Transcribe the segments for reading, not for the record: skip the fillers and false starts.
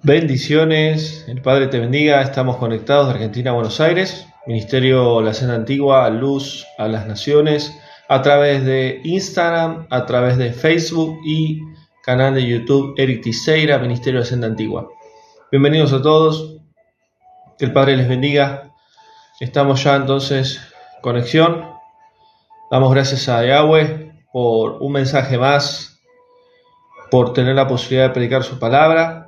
Bendiciones, el Padre te bendiga. Estamos conectados de Argentina a Buenos Aires, Ministerio La Senda Antigua, Luz a las Naciones, a través de Instagram, a través de Facebook y canal de YouTube Eric Tiseira, Ministerio La Senda Antigua. Bienvenidos a todos, que el Padre les bendiga. Estamos ya entonces en conexión. Damos gracias a Yahweh por un mensaje más, por tener la posibilidad de predicar su palabra.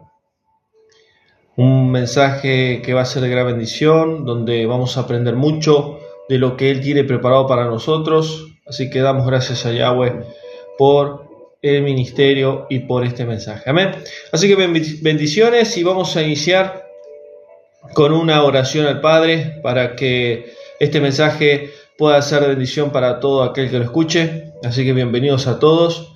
Un mensaje que va a ser de gran bendición, donde vamos a aprender mucho de lo que Él tiene preparado para nosotros. Así que damos gracias a Yahweh por el ministerio y por este mensaje. Amén. Así que bendiciones, y vamos a iniciar con una oración al Padre para que este mensaje pueda ser de bendición para todo aquel que lo escuche. Así que bienvenidos a todos,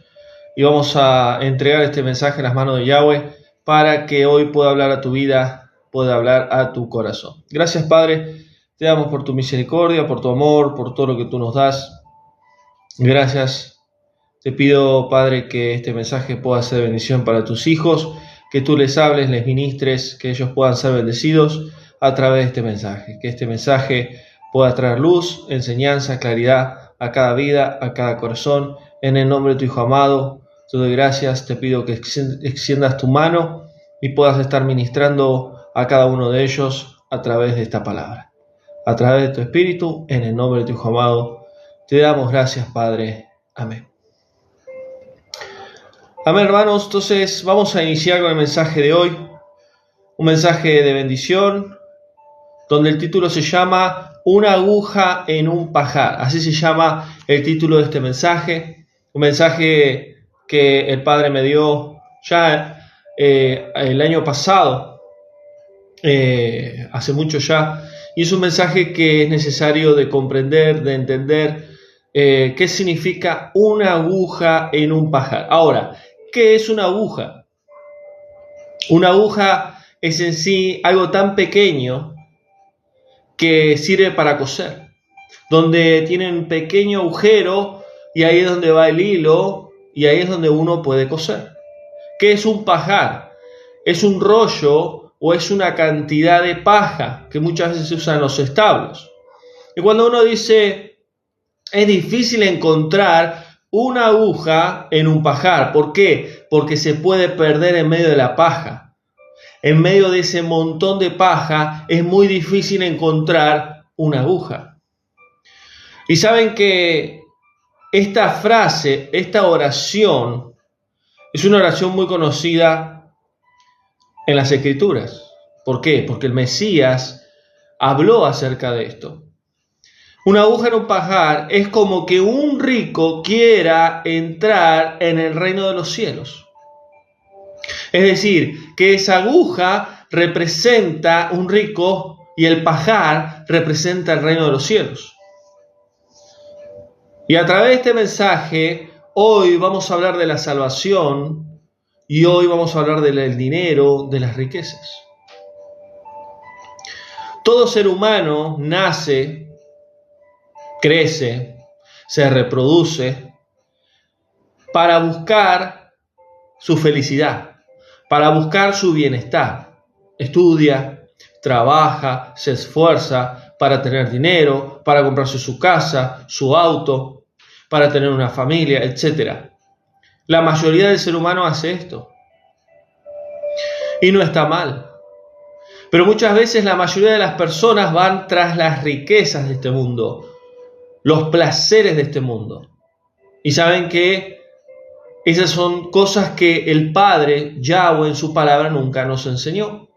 y vamos a entregar este mensaje en las manos de Yahweh, para que hoy pueda hablar a tu vida, pueda hablar a tu corazón. Gracias, Padre, te damos por tu misericordia, por tu amor, por todo lo que tú nos das. Gracias. Te pido, Padre, que este mensaje pueda ser bendición para tus hijos, que tú les hables, les ministres, que ellos puedan ser bendecidos a través de este mensaje. Que este mensaje pueda traer luz, enseñanza, claridad a cada vida, a cada corazón. En el nombre de tu Hijo amado, te doy gracias, te pido que extiendas tu mano y puedas estar ministrando a cada uno de ellos a través de esta palabra. A través de tu Espíritu, en el nombre de tu Hijo amado, te damos gracias, Padre. Amén. Amén, hermanos. Entonces vamos a iniciar con el mensaje de hoy. Un mensaje de bendición, donde el título se llama Una aguja en un pajar. Así se llama el título de este mensaje. Un mensaje que el Padre me dio ya el año pasado, hace mucho ya, y es un mensaje que es necesario de comprender, de entender qué significa una aguja en un pajar. Ahora, ¿qué es una aguja? Una aguja es en sí algo tan pequeño que sirve para coser, donde tiene un pequeño agujero y ahí es donde va el hilo. Y ahí es donde uno puede coser. ¿Qué es un pajar? Es un rollo o es una cantidad de paja que muchas veces se usa en los establos. Y cuando uno dice, es difícil encontrar una aguja en un pajar. ¿Por qué? Porque se puede perder en medio de la paja. En medio de ese montón de paja es muy difícil encontrar una aguja. Y saben que esta frase, esta oración, es una oración muy conocida en las Escrituras. ¿Por qué? Porque el Mesías habló acerca de esto. Una aguja en un pajar es como que un rico quiera entrar en el reino de los cielos. Es decir, que esa aguja representa un rico y el pajar representa el reino de los cielos. Y a través de este mensaje, hoy vamos a hablar de la salvación y hoy vamos a hablar del dinero, de las riquezas. Todo ser humano nace, crece, se reproduce para buscar su felicidad, para buscar su bienestar. Estudia, trabaja, se esfuerza para tener dinero, para comprarse su casa, su auto, para tener una familia, etc. La mayoría del ser humano hace esto. Y no está mal. Pero muchas veces la mayoría de las personas van tras las riquezas de este mundo, los placeres de este mundo. Y saben que esas son cosas que el Padre, Yahweh, en su palabra nunca nos enseñó.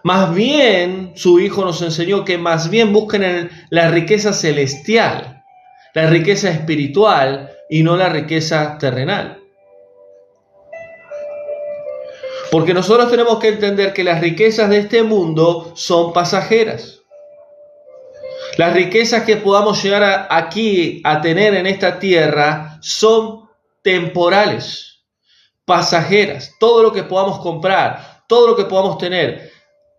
Más bien, su Hijo nos enseñó que más bien busquen la riqueza celestial, la riqueza espiritual y no la riqueza terrenal. Porque nosotros tenemos que entender que las riquezas de este mundo son pasajeras. Las riquezas que podamos llegar aquí a tener en esta tierra son temporales, pasajeras. Todo lo que podamos comprar, todo lo que podamos tener.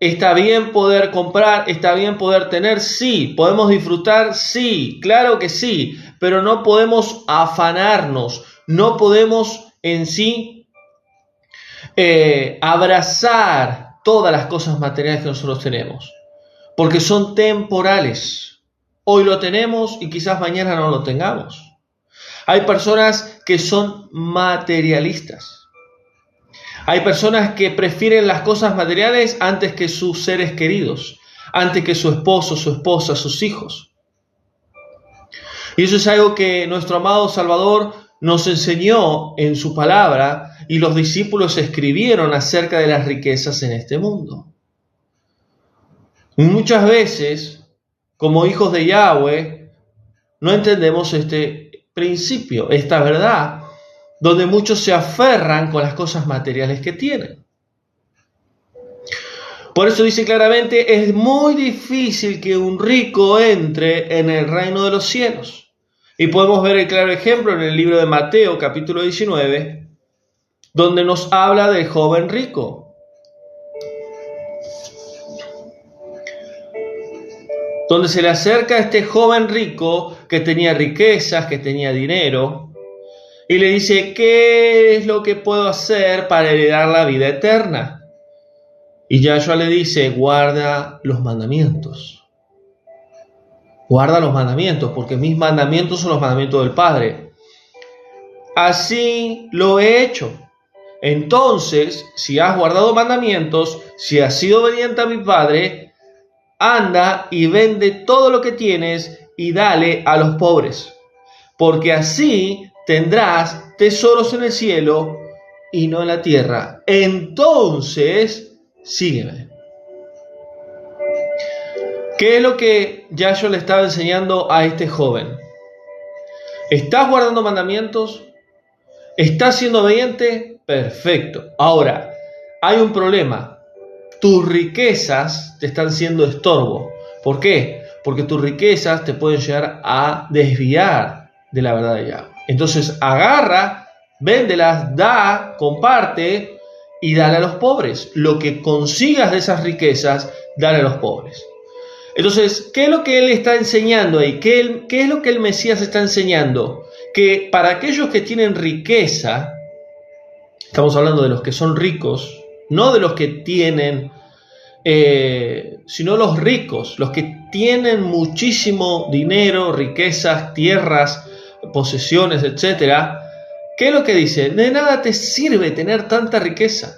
¿Está bien poder comprar? ¿Está bien poder tener? Sí. ¿Podemos disfrutar? Sí. Claro que sí. Pero no podemos afanarnos. No podemos en sí abrazar todas las cosas materiales que nosotros tenemos, porque son temporales. Hoy lo tenemos y quizás mañana no lo tengamos. Hay personas que son materialistas. Hay personas que prefieren las cosas materiales antes que sus seres queridos, antes que su esposo, su esposa, sus hijos. Y eso es algo que nuestro amado Salvador nos enseñó en su palabra y los discípulos escribieron acerca de las riquezas en este mundo. Y muchas veces, como hijos de Yahweh, no entendemos este principio, esta verdad, donde muchos se aferran con las cosas materiales que tienen. Por eso dice claramente, es muy difícil que un rico entre en el reino de los cielos. Y podemos ver el claro ejemplo en el libro de Mateo, capítulo 19, donde nos habla del joven rico. Donde se le acerca a este joven rico que tenía riquezas, que tenía dinero, y le dice, ¿qué es lo que puedo hacer para heredar la vida eterna? Y Yahshua le dice, guarda los mandamientos. Guarda los mandamientos, porque mis mandamientos son los mandamientos del Padre. Así lo he hecho. Entonces, si has guardado mandamientos, si has sido obediente a mi Padre, anda y vende todo lo que tienes y dale a los pobres, porque así tendrás tesoros en el cielo y no en la tierra. Entonces, sígueme. ¿Qué es lo que Yahshua le estaba enseñando a este joven? ¿Estás guardando mandamientos? ¿Estás siendo obediente? Perfecto. Ahora, hay un problema. Tus riquezas te están siendo estorbo. ¿Por qué? Porque tus riquezas te pueden llegar a desviar de la verdad de Yahweh. Entonces, agarra, véndelas, da, comparte y dale a los pobres. Lo que consigas de esas riquezas, dale a los pobres. Entonces, ¿qué es lo que él está enseñando ahí? ¿Qué es lo que el Mesías está enseñando? Que para aquellos que tienen riqueza, estamos hablando de los que son ricos, no de los que tienen, sino los ricos, los que tienen muchísimo dinero, riquezas, tierras, posesiones, etc. ¿Qué es lo que dice? De nada te sirve tener tanta riqueza.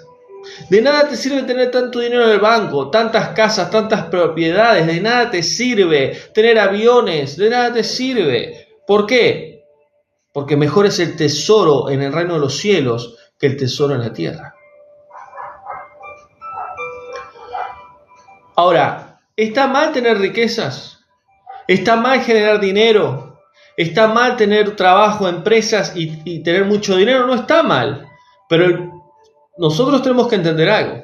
De nada te sirve tener tanto dinero en el banco, tantas casas, tantas propiedades, de nada te sirve tener aviones, de nada te sirve. ¿Por qué? Porque mejor es el tesoro en el reino de los cielos que el tesoro en la tierra. Ahora, ¿está mal tener riquezas? ¿Está mal generar dinero? ¿Está mal tener trabajo, empresas y tener mucho dinero? No está mal, pero nosotros tenemos que entender algo.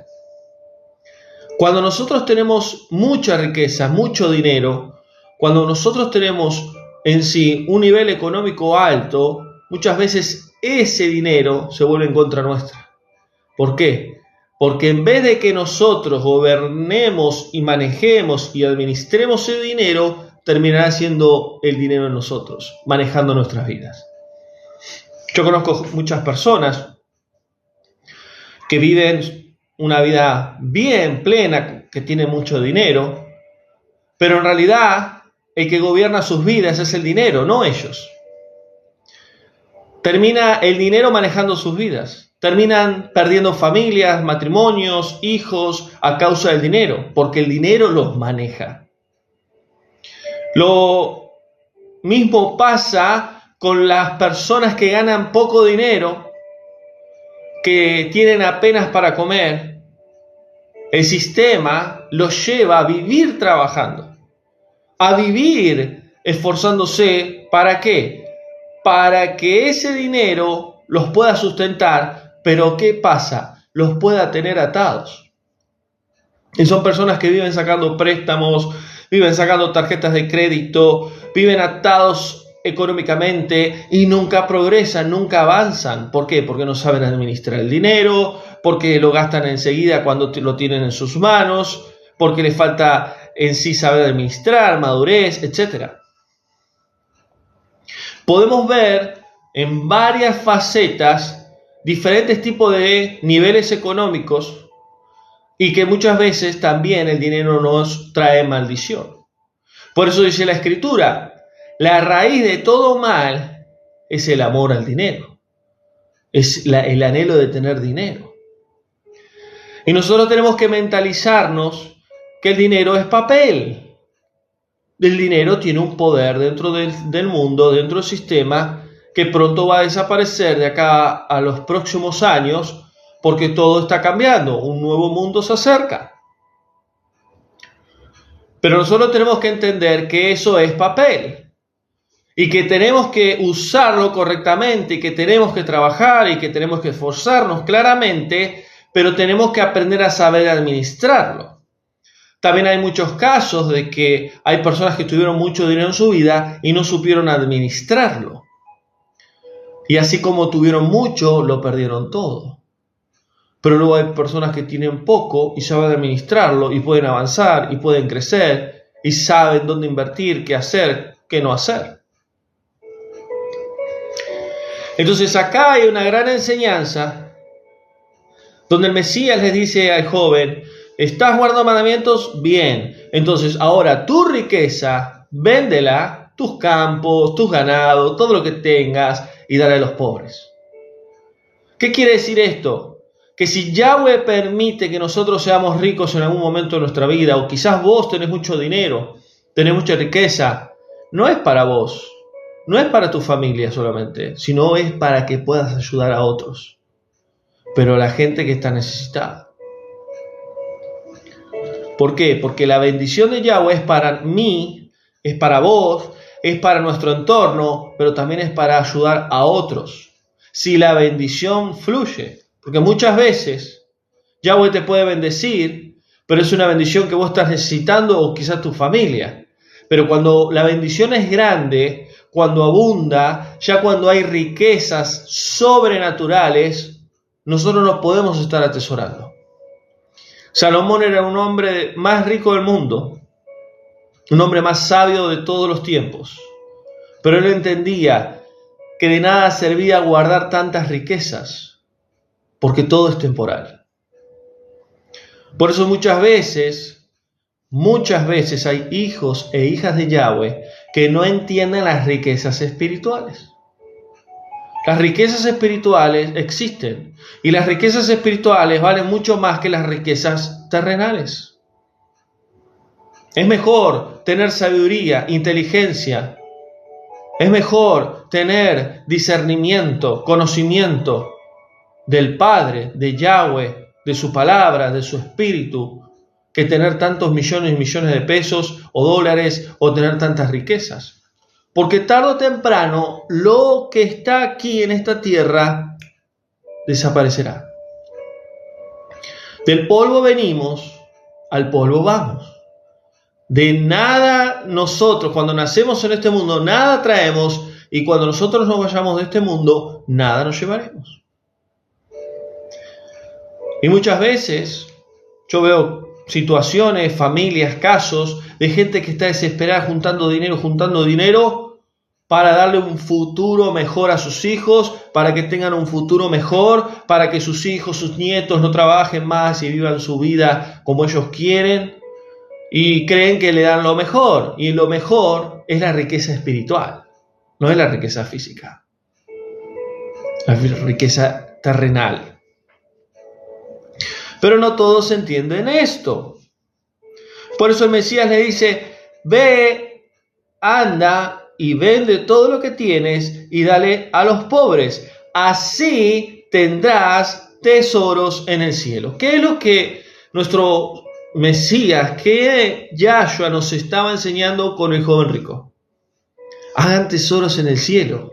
Cuando nosotros tenemos mucha riqueza, mucho dinero, cuando nosotros tenemos en sí un nivel económico alto, muchas veces ese dinero se vuelve en contra nuestra. ¿Por qué? Porque en vez de que nosotros gobernemos y manejemos y administremos ese dinero, terminará siendo el dinero en nosotros, manejando nuestras vidas. Yo conozco muchas personas que viven una vida bien plena, que tienen mucho dinero, pero en realidad el que gobierna sus vidas es el dinero, no ellos. Termina el dinero manejando sus vidas. Terminan perdiendo familias, matrimonios, hijos a causa del dinero, porque el dinero los maneja. Lo mismo pasa con las personas que ganan poco dinero, que tienen apenas para comer. El sistema los lleva a vivir trabajando, a vivir esforzándose. ¿Para qué? Para que ese dinero los pueda sustentar, pero ¿qué pasa? Los pueda tener atados. Y son personas que viven sacando préstamos, viven sacando tarjetas de crédito, viven atados económicamente y nunca progresan, nunca avanzan. ¿Por qué? Porque no saben administrar el dinero, porque lo gastan enseguida cuando lo tienen en sus manos, porque les falta en sí saber administrar, madurez, etc. Podemos ver en varias facetas diferentes tipos de niveles económicos y que muchas veces también el dinero nos trae maldición. Por eso dice la Escritura, la raíz de todo mal es el amor al dinero, es el anhelo de tener dinero. Y nosotros tenemos que mentalizarnos que el dinero es papel. El dinero tiene un poder dentro del mundo, dentro del sistema, que pronto va a desaparecer de acá a los próximos años, porque todo está cambiando, un nuevo mundo se acerca. Pero nosotros tenemos que entender que eso es papel y que tenemos que usarlo correctamente y que tenemos que trabajar y que tenemos que esforzarnos claramente, pero tenemos que aprender a saber administrarlo. También hay muchos casos de que hay personas que tuvieron mucho dinero en su vida y no supieron administrarlo. Y así como tuvieron mucho, lo perdieron todo. Pero luego hay personas que tienen poco y saben administrarlo y pueden avanzar y pueden crecer y saben dónde invertir, qué hacer, qué no hacer. Entonces acá hay una gran enseñanza donde el Mesías les dice al joven, ¿estás guardando mandamientos? Bien. Entonces ahora tu riqueza, véndela, tus campos, tus ganados, todo lo que tengas y dale a los pobres. ¿Qué quiere decir esto? Que si Yahweh permite que nosotros seamos ricos en algún momento de nuestra vida, o quizás vos tenés mucho dinero, tenés mucha riqueza, no es para vos, no es para tu familia solamente, sino es para que puedas ayudar a otros, pero a la gente que está necesitada. ¿Por qué? Porque la bendición de Yahweh es para mí, es para vos, es para nuestro entorno, pero también es para ayudar a otros. Si la bendición fluye, porque muchas veces Yahweh te puede bendecir, pero es una bendición que vos estás necesitando o quizás tu familia. Pero cuando la bendición es grande, cuando abunda, ya cuando hay riquezas sobrenaturales, nosotros no podemos estar atesorando. Salomón era un hombre más rico del mundo, un hombre más sabio de todos los tiempos, pero él entendía que de nada servía guardar tantas riquezas, porque todo es temporal. Por eso muchas veces hay hijos e hijas de Yahweh que no entienden las riquezas espirituales. Las riquezas espirituales existen y las riquezas espirituales valen mucho más que las riquezas terrenales. Es mejor tener sabiduría, inteligencia. Es mejor tener discernimiento, conocimiento del Padre, de Yahweh, de su palabra, de su espíritu, que tener tantos millones y millones de pesos o dólares o tener tantas riquezas. Porque tarde o temprano lo que está aquí en esta tierra desaparecerá. Del polvo venimos, al polvo vamos. De nada nosotros, cuando nacemos en este mundo, nada traemos, y cuando nosotros nos vayamos de este mundo, nada nos llevaremos. Y muchas veces yo veo situaciones, familias, casos de gente que está desesperada juntando dinero para darle un futuro mejor a sus hijos, para que tengan un futuro mejor, para que sus hijos, sus nietos no trabajen más y vivan su vida como ellos quieren, y creen que le dan lo mejor, y lo mejor es la riqueza espiritual, no es la riqueza física, la riqueza terrenal. Pero no todos entienden esto. Por eso el Mesías le dice, ve, anda y vende todo lo que tienes y dale a los pobres. Así tendrás tesoros en el cielo. ¿Qué es lo que nuestro Mesías, que Yahshua nos estaba enseñando con el joven rico? Hagan tesoros en el cielo.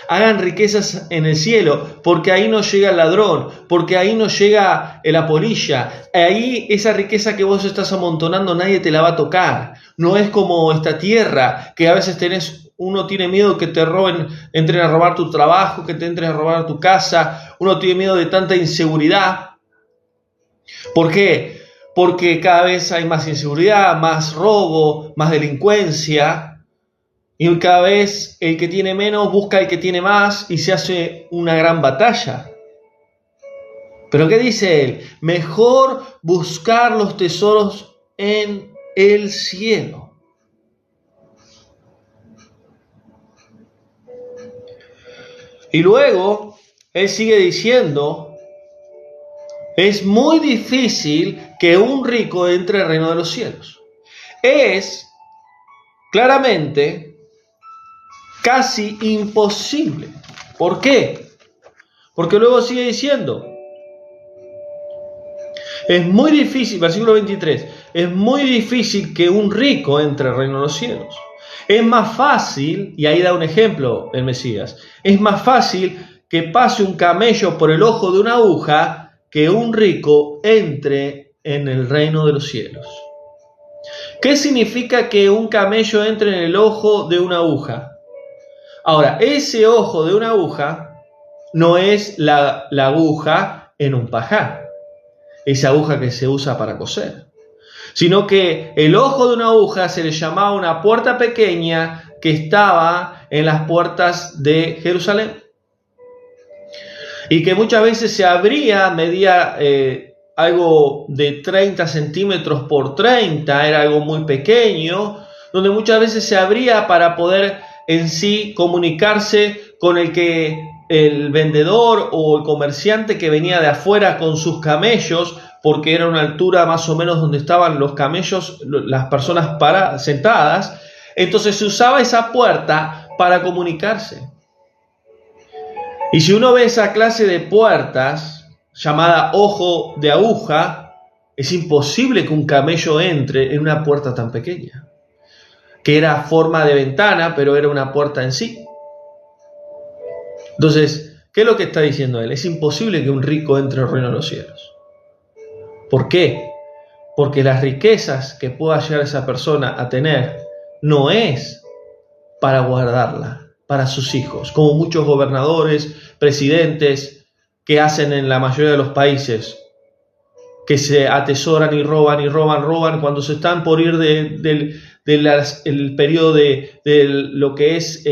Hagan riquezas en el cielo, porque ahí no llega el ladrón, porque ahí no llega la polilla. Ahí esa riqueza que vos estás amontonando nadie te la va a tocar. No es como esta tierra, que a veces uno tiene miedo que te roben, entren a robar tu trabajo, que te entren a robar tu casa. Uno tiene miedo de tanta inseguridad. ¿Por qué? Porque cada vez hay más inseguridad, más robo, más delincuencia. Y cada vez el que tiene menos busca al que tiene más y se hace una gran batalla. Pero ¿qué dice él? Mejor buscar los tesoros en el cielo. Y luego, él sigue diciendo, es muy difícil que un rico entre al reino de los cielos. Es claramente casi imposible. ¿Por qué? Porque luego sigue diciendo, es muy difícil, versículo 23, es muy difícil que un rico entre al reino de los cielos. Es más fácil, y ahí da un ejemplo el Mesías, es más fácil que pase un camello por el ojo de una aguja que un rico entre en el reino de los cielos. ¿Qué significa que un camello entre en el ojo de una aguja? Ahora, ese ojo de una aguja no es la aguja en un pajar, esa aguja que se usa para coser, sino que el ojo de una aguja se le llamaba una puerta pequeña que estaba en las puertas de Jerusalén y que muchas veces se abría, medía algo de 30 centímetros por 30, era algo muy pequeño, donde muchas veces se abría para poder en sí comunicarse con el vendedor o el comerciante que venía de afuera con sus camellos, porque era una altura más o menos donde estaban los camellos, las personas sentadas. Entonces se usaba esa puerta para comunicarse. Y si uno ve esa clase de puertas, llamada ojo de aguja, es imposible que un camello entre en una puerta tan pequeña, que era forma de ventana, pero era una puerta en sí. Entonces, ¿qué es lo que está diciendo él? Es imposible que un rico entre en el reino de los cielos. ¿Por qué? Porque las riquezas que pueda llegar esa persona a tener no es para guardarla para sus hijos, como muchos gobernadores, presidentes que hacen en la mayoría de los países, que se atesoran y roban cuando se están por ir del periodo de lo que es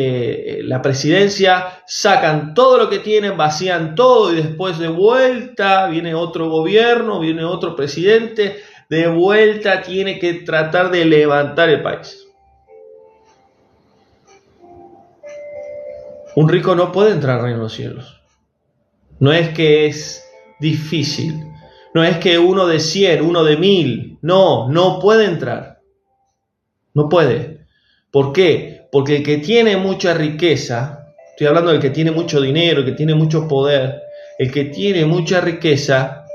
la presidencia, sacan todo lo que tienen, vacían todo y después de vuelta viene otro gobierno, viene otro presidente, de vuelta tiene que tratar de levantar el país. Un rico no puede entrar al reino de los cielos. No es que es difícil, no es que uno de 100, uno de 1000, no puede entrar. No puede. ¿Por qué? Porque el que tiene mucha riqueza, estoy hablando del que tiene mucho dinero, el que tiene mucho poder, el que tiene mucha riqueza,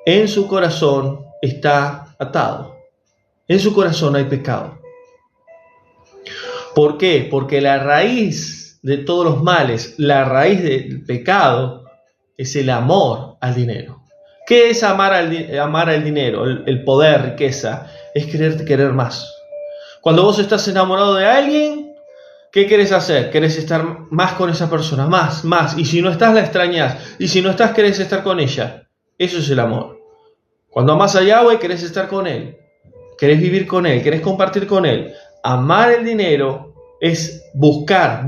en su corazón está atado. En su corazón hay pecado. ¿Por qué? Porque la raíz de todos los males, la raíz del pecado, es el amor al dinero. ¿Qué es amar al dinero? El poder, riqueza, es querer más. Cuando vos estás enamorado de alguien, ¿qué querés hacer? Querés estar más con esa persona, más. Y si no estás, la extrañas. Y si no estás, querés estar con ella. Eso es el amor. Cuando amás a Yahweh, querés estar con Él. Querés vivir con Él, querés compartir con Él. Amar el dinero es buscar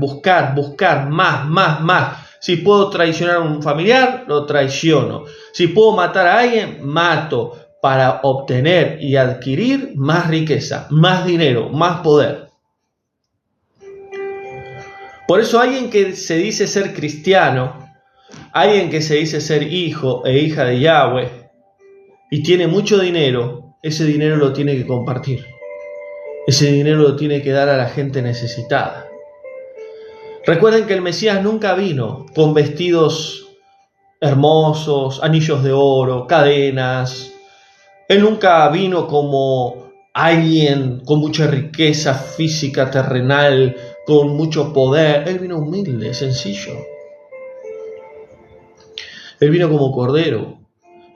más. Si puedo traicionar a un familiar, lo traiciono. Si puedo matar a alguien, mato, para obtener y adquirir más riqueza, más dinero, más poder. Por eso alguien que se dice ser cristiano, alguien que se dice ser hijo e hija de Yahweh y tiene mucho dinero, ese dinero lo tiene que compartir. Ese dinero lo tiene que dar a la gente necesitada. Recuerden que el Mesías nunca vino con vestidos hermosos, anillos de oro, cadenas. Él nunca vino como alguien con mucha riqueza física, terrenal, con mucho poder. Él vino humilde, sencillo. Él vino como cordero.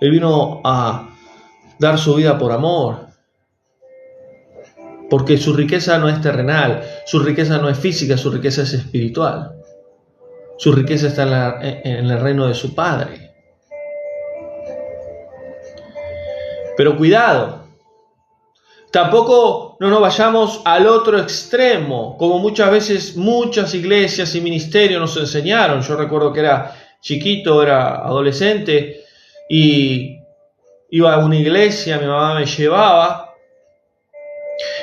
Él vino a dar su vida por amor. Porque su riqueza no es terrenal, su riqueza no es física, su riqueza es espiritual. Su riqueza está en el reino de su Padre. Pero cuidado, tampoco no nos vayamos al otro extremo, como muchas veces muchas iglesias y ministerios nos enseñaron. Yo recuerdo que era chiquito, era adolescente, y iba a una iglesia, mi mamá me llevaba,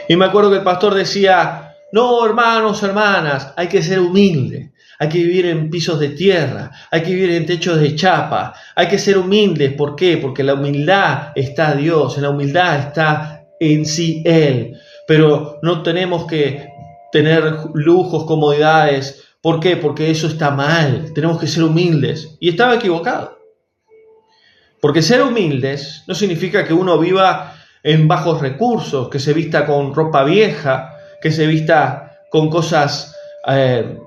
y me acuerdo que el pastor decía: no, hermanos, hermanas, hay que ser humildes, hay que vivir en pisos de tierra, hay que vivir en techos de chapa, hay que ser humildes. ¿Por qué? Porque en la humildad está Dios, en la humildad está en sí Él, pero no tenemos que tener lujos, comodidades. ¿Por qué? Porque eso está mal, tenemos que ser humildes. Y estaba equivocado. Porque ser humildes no significa que uno viva en bajos recursos, que se vista con ropa vieja, que se vista con cosas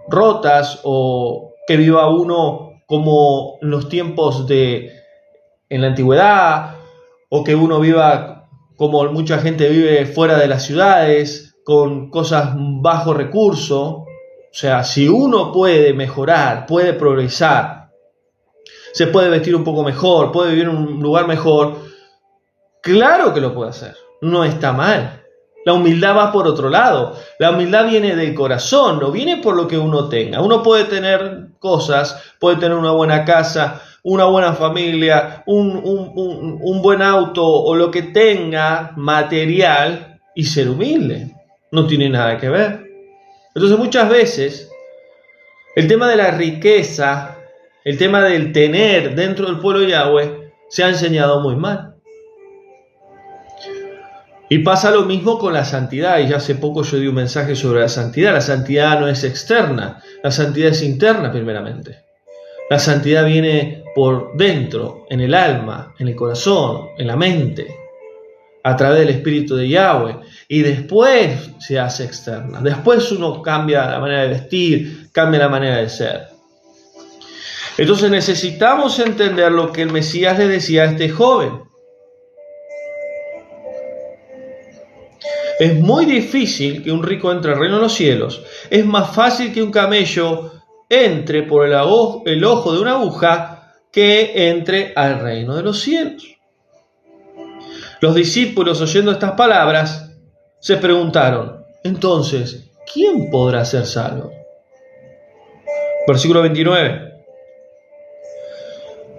rotas, o que viva uno como en los tiempos en la antigüedad, o que uno viva como mucha gente vive fuera de las ciudades, con cosas bajo recurso. O sea, si uno puede mejorar, puede progresar, se puede vestir un poco mejor, puede vivir en un lugar mejor, claro que lo puede hacer, no está mal. La humildad va por otro lado. La humildad viene del corazón, no viene por lo que uno tenga. Uno puede tener cosas, puede tener una buena casa, una buena familia, un buen auto o lo que tenga material y ser humilde. No tiene nada que ver. Entonces muchas veces el tema de la riqueza, el tema del tener dentro del pueblo de Yahweh se ha enseñado muy mal. Y pasa lo mismo con la santidad, y ya hace poco yo di un mensaje sobre la santidad. La santidad no es externa, la santidad es interna primeramente. La santidad viene por dentro, en el alma, en el corazón, en la mente, a través del Espíritu de Yahweh, y después se hace externa. Después uno cambia la manera de vestir, cambia la manera de ser. Entonces necesitamos entender lo que el Mesías le decía a este joven. Es muy difícil que un rico entre al reino de los cielos. Es más fácil que un camello entre por el ojo de una aguja que entre al reino de los cielos. Los discípulos, oyendo estas palabras, se preguntaron: entonces, ¿quién podrá ser salvo? Versículo 29.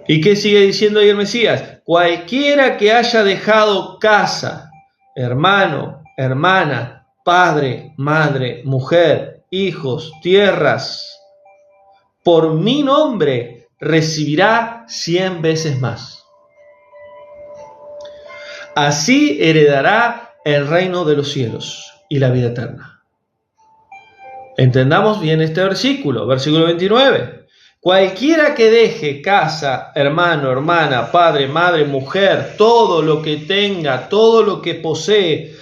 ¿Y qué sigue diciendo ahí el Mesías? Cualquiera que haya dejado casa, hermano, hermana, padre, madre, mujer, hijos, tierras, por mi nombre recibirá 100 veces más. Así heredará el reino de los cielos y la vida eterna. Entendamos bien este versículo, versículo 29. Cualquiera que deje casa, hermano, hermana, padre, madre, mujer, todo lo que tenga, todo lo que posee,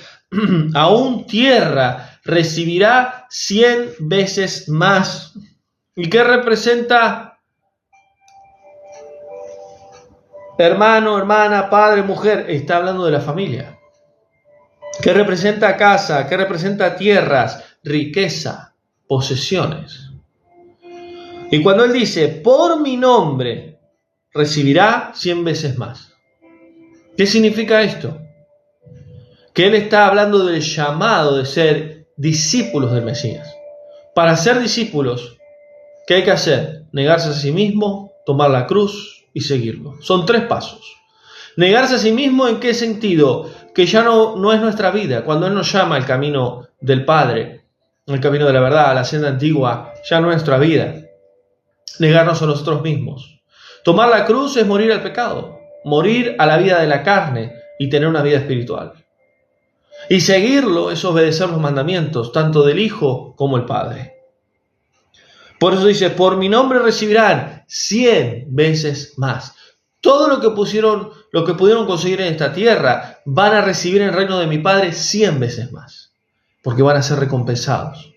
aún tierra, recibirá 100 veces más. ¿Y qué representa hermano, hermana, padre, mujer? Está hablando de la familia. ¿Qué representa casa? ¿Qué representa tierras? Riqueza, posesiones. Y cuando él dice, por mi nombre, recibirá 100 veces más. ¿Qué significa esto? Que él está hablando del llamado de ser discípulos del Mesías. Para ser discípulos, ¿qué hay que hacer? Negarse a sí mismo, tomar la cruz y seguirlo. Son 3 pasos. Negarse a sí mismo, ¿en qué sentido? Que ya no es nuestra vida. Cuando Él nos llama al camino del Padre, el camino de la verdad, a la senda antigua, ya no es nuestra vida. Negarnos a nosotros mismos. Tomar la cruz es morir al pecado, morir a la vida de la carne y tener una vida espiritual. Y seguirlo es obedecer los mandamientos, tanto del Hijo como el Padre. Por eso dice, por mi nombre recibirán 100 veces más. Todo lo que pudieron conseguir en esta tierra, van a recibir en el reino de mi Padre 100 veces más. Porque van a ser recompensados.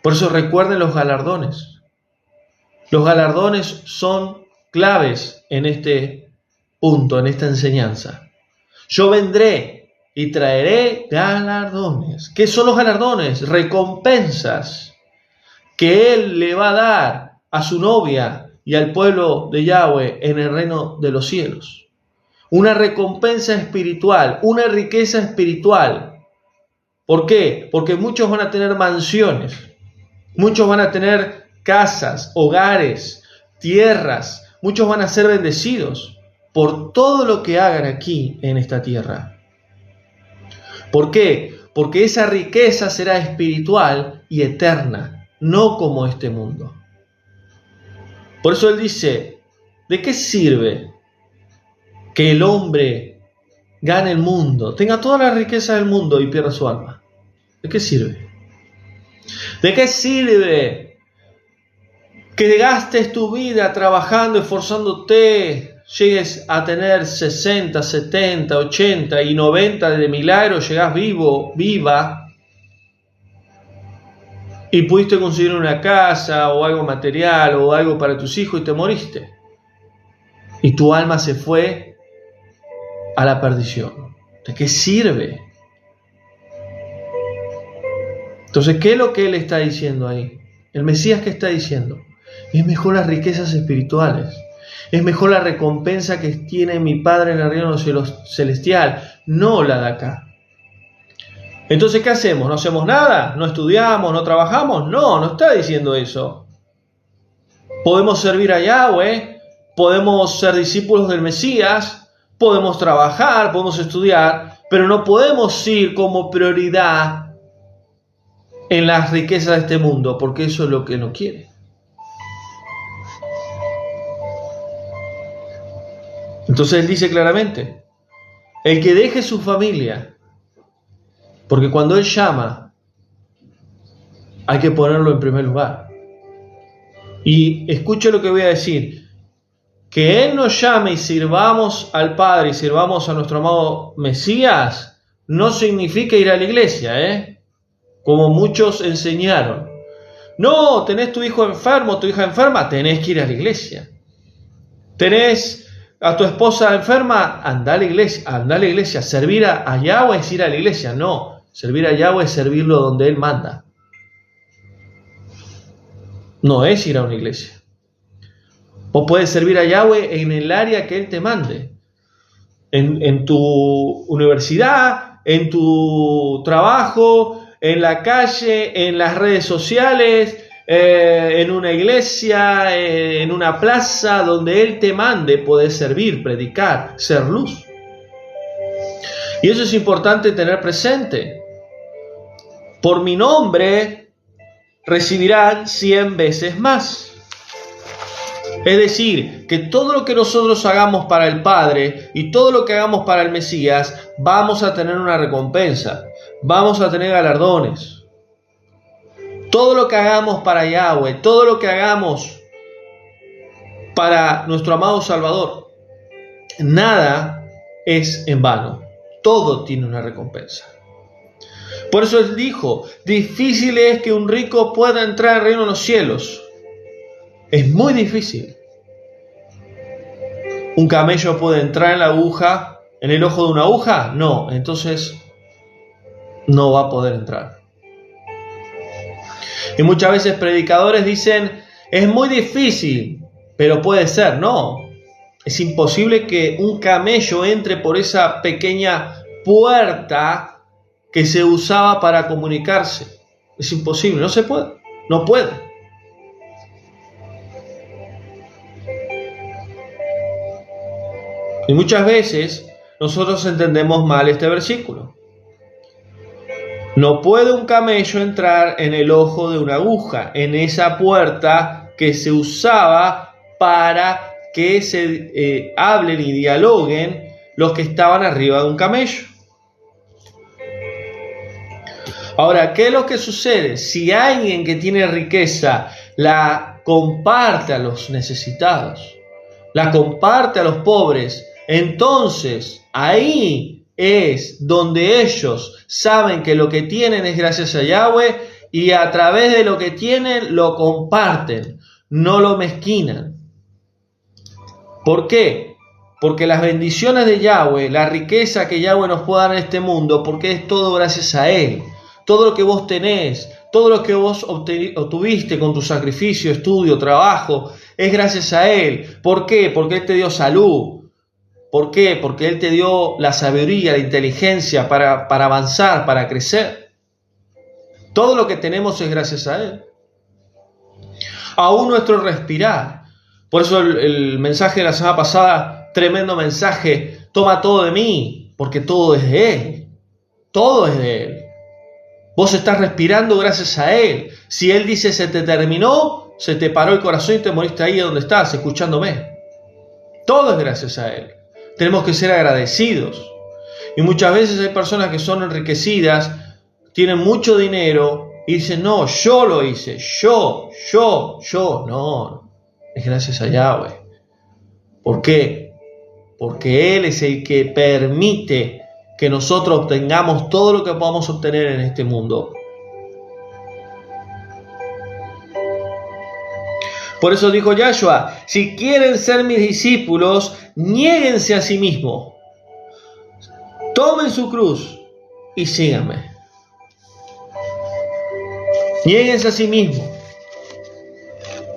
Por eso recuerden los galardones. Los galardones son claves en este punto, en esta enseñanza. Yo vendré y traeré galardones. ¿Qué son los galardones? Recompensas que Él le va a dar a su novia y al pueblo de Yahweh en el reino de los cielos. Una recompensa espiritual, una riqueza espiritual. ¿Por qué? Porque muchos van a tener mansiones, muchos van a tener casas, hogares, tierras, muchos van a ser bendecidos, por todo lo que hagan aquí en esta tierra. ¿Por qué? Porque esa riqueza será espiritual y eterna, no como este mundo. Por eso él dice, ¿de qué sirve que el hombre gane el mundo, tenga toda la riqueza del mundo y pierda su alma? ¿De qué sirve? ¿De qué sirve que gastes tu vida trabajando, esforzándote, llegues a tener 60, 70, 80 y 90 de milagro, llegás vivo, viva, y pudiste conseguir una casa o algo material o algo para tus hijos y te moriste? Y tu alma se fue a la perdición. ¿De qué sirve? Entonces, ¿qué es lo que él está diciendo ahí? El Mesías, ¿qué está diciendo? Es mejor las riquezas espirituales. Es mejor la recompensa que tiene mi Padre en el reino celestial, no la de acá. Entonces, ¿qué hacemos? ¿No hacemos nada? ¿No estudiamos? ¿No trabajamos? No está diciendo eso. Podemos servir a Yahweh, podemos ser discípulos del Mesías, podemos trabajar, podemos estudiar, pero no podemos ir como prioridad en las riquezas de este mundo, porque eso es lo que no quiere. Entonces él dice claramente, el que deje su familia, porque cuando él llama, hay que ponerlo en primer lugar. Y escuche lo que voy a decir, que él nos llame y sirvamos al Padre y sirvamos a nuestro amado Mesías, no significa ir a la iglesia, como muchos enseñaron. No, tenés tu hijo enfermo, tu hija enferma, tenés que ir a la iglesia. Tenés a tu esposa enferma, anda a la iglesia. Servir a Yahweh es ir a la iglesia. No, servir a Yahweh es servirlo donde Él manda. No es ir a una iglesia. Vos podés servir a Yahweh en el área que Él te mande. En tu universidad, en tu trabajo, en la calle, en las redes sociales, en una iglesia, en una plaza, donde Él te mande, podés servir, predicar, ser luz. Y eso es importante tener presente. Por mi nombre recibirán 100 veces más. Es decir, que todo lo que nosotros hagamos para el Padre y todo lo que hagamos para el Mesías, vamos a tener una recompensa, vamos a tener galardones. Todo lo que hagamos para Yahweh, todo lo que hagamos para nuestro amado Salvador, nada es en vano, todo tiene una recompensa. Por eso Él dijo, difícil es que un rico pueda entrar al reino de los cielos. Es muy difícil. ¿Un camello puede entrar en la aguja, en el ojo de una aguja? No, entonces no va a poder entrar. Y muchas veces predicadores dicen, es muy difícil, pero puede ser. No, es imposible que un camello entre por esa pequeña puerta que se usaba para comunicarse. Es imposible, no se puede, no puede. Y muchas veces nosotros entendemos mal este versículo. No puede un camello entrar en el ojo de una aguja, en esa puerta que se usaba para que se hablen y dialoguen los que estaban arriba de un camello. Ahora, ¿qué es lo que sucede? Si alguien que tiene riqueza la comparte a los necesitados, la comparte a los pobres, entonces ahí es donde ellos saben que lo que tienen es gracias a Yahweh y a través de lo que tienen lo comparten, no lo mezquinan. ¿Por qué? Porque las bendiciones de Yahweh, la riqueza que Yahweh nos puede dar en este mundo, porque es todo gracias a Él. Todo lo que vos tenés, todo lo que vos obtuviste con tu sacrificio, estudio, trabajo, es gracias a Él. ¿Por qué? Porque Él te dio salud. ¿Por qué? Porque Él te dio la sabiduría, la inteligencia para avanzar, para crecer. Todo lo que tenemos es gracias a Él. Aún nuestro respirar. Por eso el mensaje de la semana pasada tremendo mensaje, toma todo de mí, porque todo es de Él. Todo es de Él. Vos estás respirando gracias a Él. Si Él dice se te terminó, se te paró el corazón y te moriste ahí donde estás, escuchándome. Todo es gracias a Él. Tenemos que ser agradecidos. Y muchas veces hay personas que son enriquecidas, tienen mucho dinero y dicen, no, yo lo hice, yo. No, es gracias a Yahweh. ¿Por qué? Porque Él es el que permite que nosotros obtengamos todo lo que podamos obtener en este mundo. Por eso dijo Yahshua, si quieren ser mis discípulos, niéguense a sí mismos. Tomen su cruz y síganme. Niéguense a sí mismos.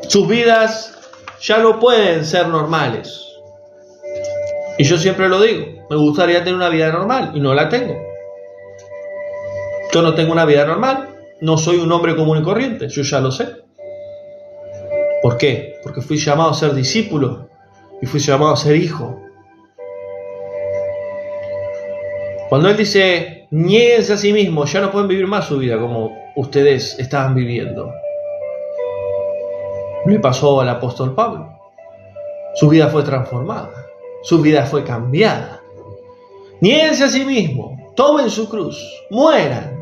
Sus vidas ya no pueden ser normales. Y yo siempre lo digo, me gustaría tener una vida normal y no la tengo. Yo no tengo una vida normal, no soy un hombre común y corriente, yo ya lo sé. ¿Por qué? Porque fui llamado a ser discípulo y fui llamado a ser hijo. Cuando Él dice, niéguense a sí mismos, ya no pueden vivir más su vida como ustedes estaban viviendo. Le pasó al apóstol Pablo. Su vida fue transformada. Su vida fue cambiada. Niéguense a sí mismos, tomen su cruz, mueran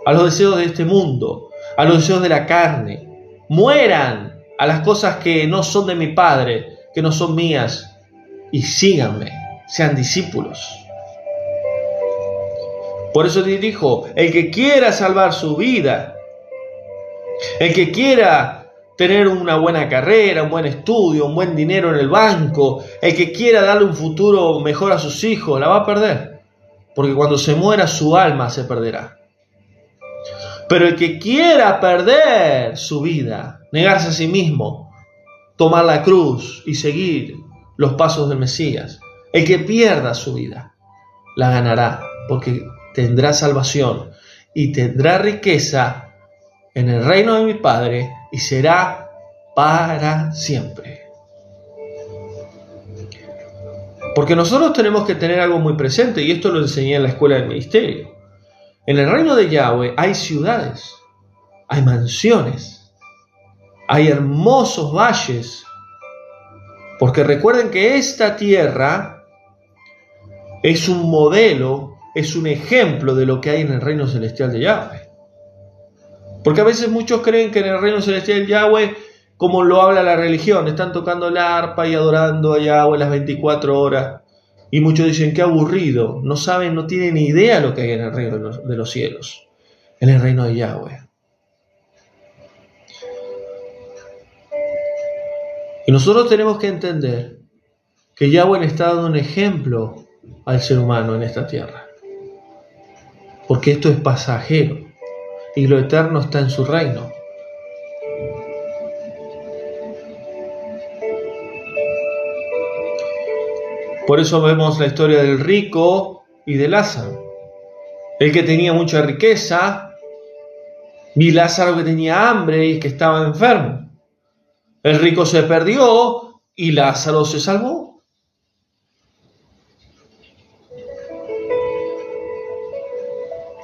a los deseos de este mundo, a los deseos de la carne, mueran a las cosas que no son de mi Padre, que no son mías, y síganme, sean discípulos. Por eso te dijo, el que quiera salvar su vida, el que quiera tener una buena carrera, un buen estudio, un buen dinero en el banco, el que quiera darle un futuro mejor a sus hijos, la va a perder. Porque cuando se muera su alma se perderá. Pero el que quiera perder su vida, negarse a sí mismo, tomar la cruz y seguir los pasos del Mesías, el que pierda su vida, la ganará. Porque tendrá salvación y tendrá riqueza en el reino de mi Padre y será para siempre. Porque nosotros tenemos que tener algo muy presente, y esto lo enseñé en la escuela del ministerio. En el reino de Yahweh hay ciudades, hay mansiones, hay hermosos valles. Porque recuerden que esta tierra es un modelo, es un ejemplo de lo que hay en el reino celestial de Yahweh. Porque a veces muchos creen que en el reino celestial de Yahweh, como lo habla la religión, están tocando la arpa y adorando a Yahweh las 24 horas. Y muchos dicen, qué aburrido, no saben, no tienen ni idea lo que hay en el reino de los cielos, en el reino de Yahweh. Y nosotros tenemos que entender que Yahweh le está dando un ejemplo al ser humano en esta tierra. Porque esto es pasajero. Y lo eterno está en su reino. Por eso vemos la historia del rico y de Lázaro. El que tenía mucha riqueza, y Lázaro que tenía hambre y que estaba enfermo. El rico se perdió y Lázaro se salvó.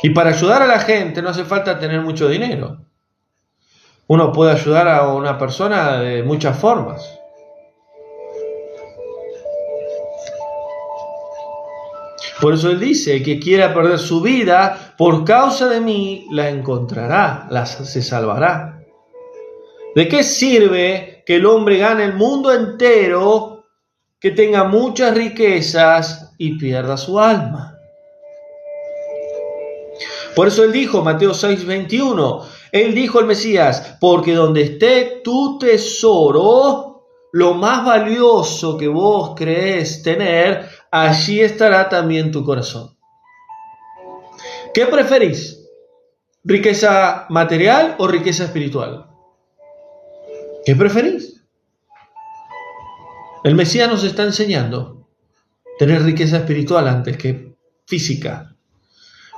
Y para ayudar a la gente no hace falta tener mucho dinero. Uno puede ayudar a una persona de muchas formas. Por eso Él dice, el que quiera perder su vida, por causa de mí, la encontrará, se salvará. ¿De qué sirve que el hombre gane el mundo entero, que tenga muchas riquezas y pierda su alma? Por eso Él dijo, Mateo 6:21, Él dijo el Mesías, porque donde esté tu tesoro, lo más valioso que vos creés tener, allí estará también tu corazón. ¿Qué preferís? ¿Riqueza material o riqueza espiritual? ¿Qué preferís? El Mesías nos está enseñando tener riqueza espiritual antes que física.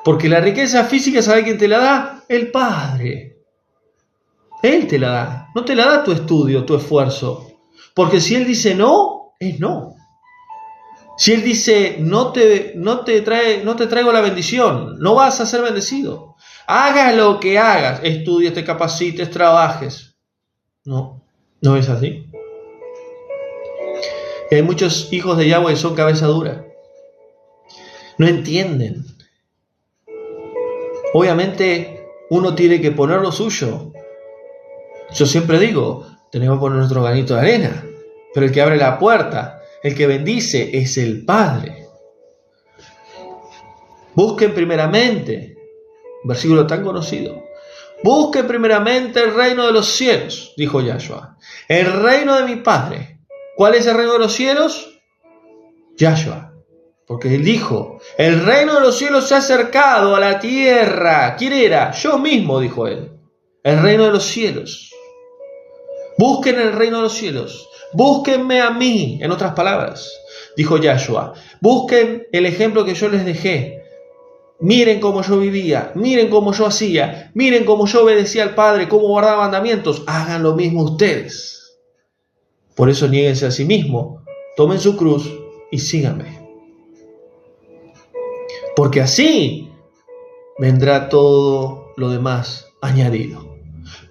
Porque la riqueza física, ¿sabe quién te la da? El Padre. Él te la da. No te la da tu estudio, tu esfuerzo. Porque si Él dice no, es no. Si Él dice, no te traigo la bendición, no vas a ser bendecido. Hagas lo que hagas, estudies, te capacites, trabajes. No es así. Y hay muchos hijos de Yahweh que son cabeza dura. No entienden. Obviamente uno tiene que poner lo suyo. Yo siempre digo, tenemos que poner nuestro granito de arena. Pero el que abre la puerta, el que bendice, es el Padre. Busquen primeramente, versículo tan conocido, busquen primeramente el reino de los cielos, dijo Yahshua. El reino de mi Padre. ¿Cuál es el reino de los cielos? Yahshua. Porque Él dijo, el reino de los cielos se ha acercado a la tierra. ¿Quién era? Yo mismo, dijo Él. El reino de los cielos. Busquen el reino de los cielos. Búsquenme a mí, en otras palabras, dijo Yahshua. Busquen el ejemplo que yo les dejé. Miren cómo yo vivía, miren cómo yo hacía, miren cómo yo obedecía al Padre, cómo guardaba mandamientos. Hagan lo mismo ustedes. Por eso niéguense a sí mismos, tomen su cruz y síganme. Porque así vendrá todo lo demás añadido.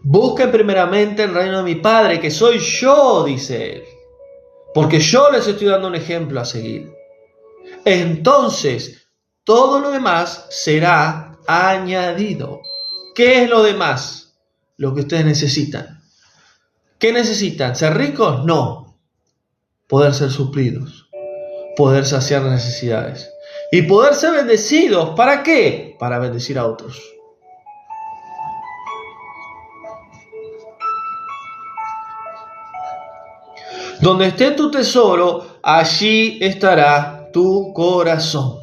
Busquen primeramente el reino de mi Padre, que soy yo, dice Él. Porque yo les estoy dando un ejemplo a seguir. Entonces, todo lo demás será añadido. ¿Qué es lo demás? Lo que ustedes necesitan. ¿Qué necesitan? ¿Ser ricos? No. Poder ser suplidos. Poder saciar las necesidades. Y poder ser bendecidos. ¿Para qué? Para bendecir a otros. Donde esté tu tesoro, allí estará tu corazón.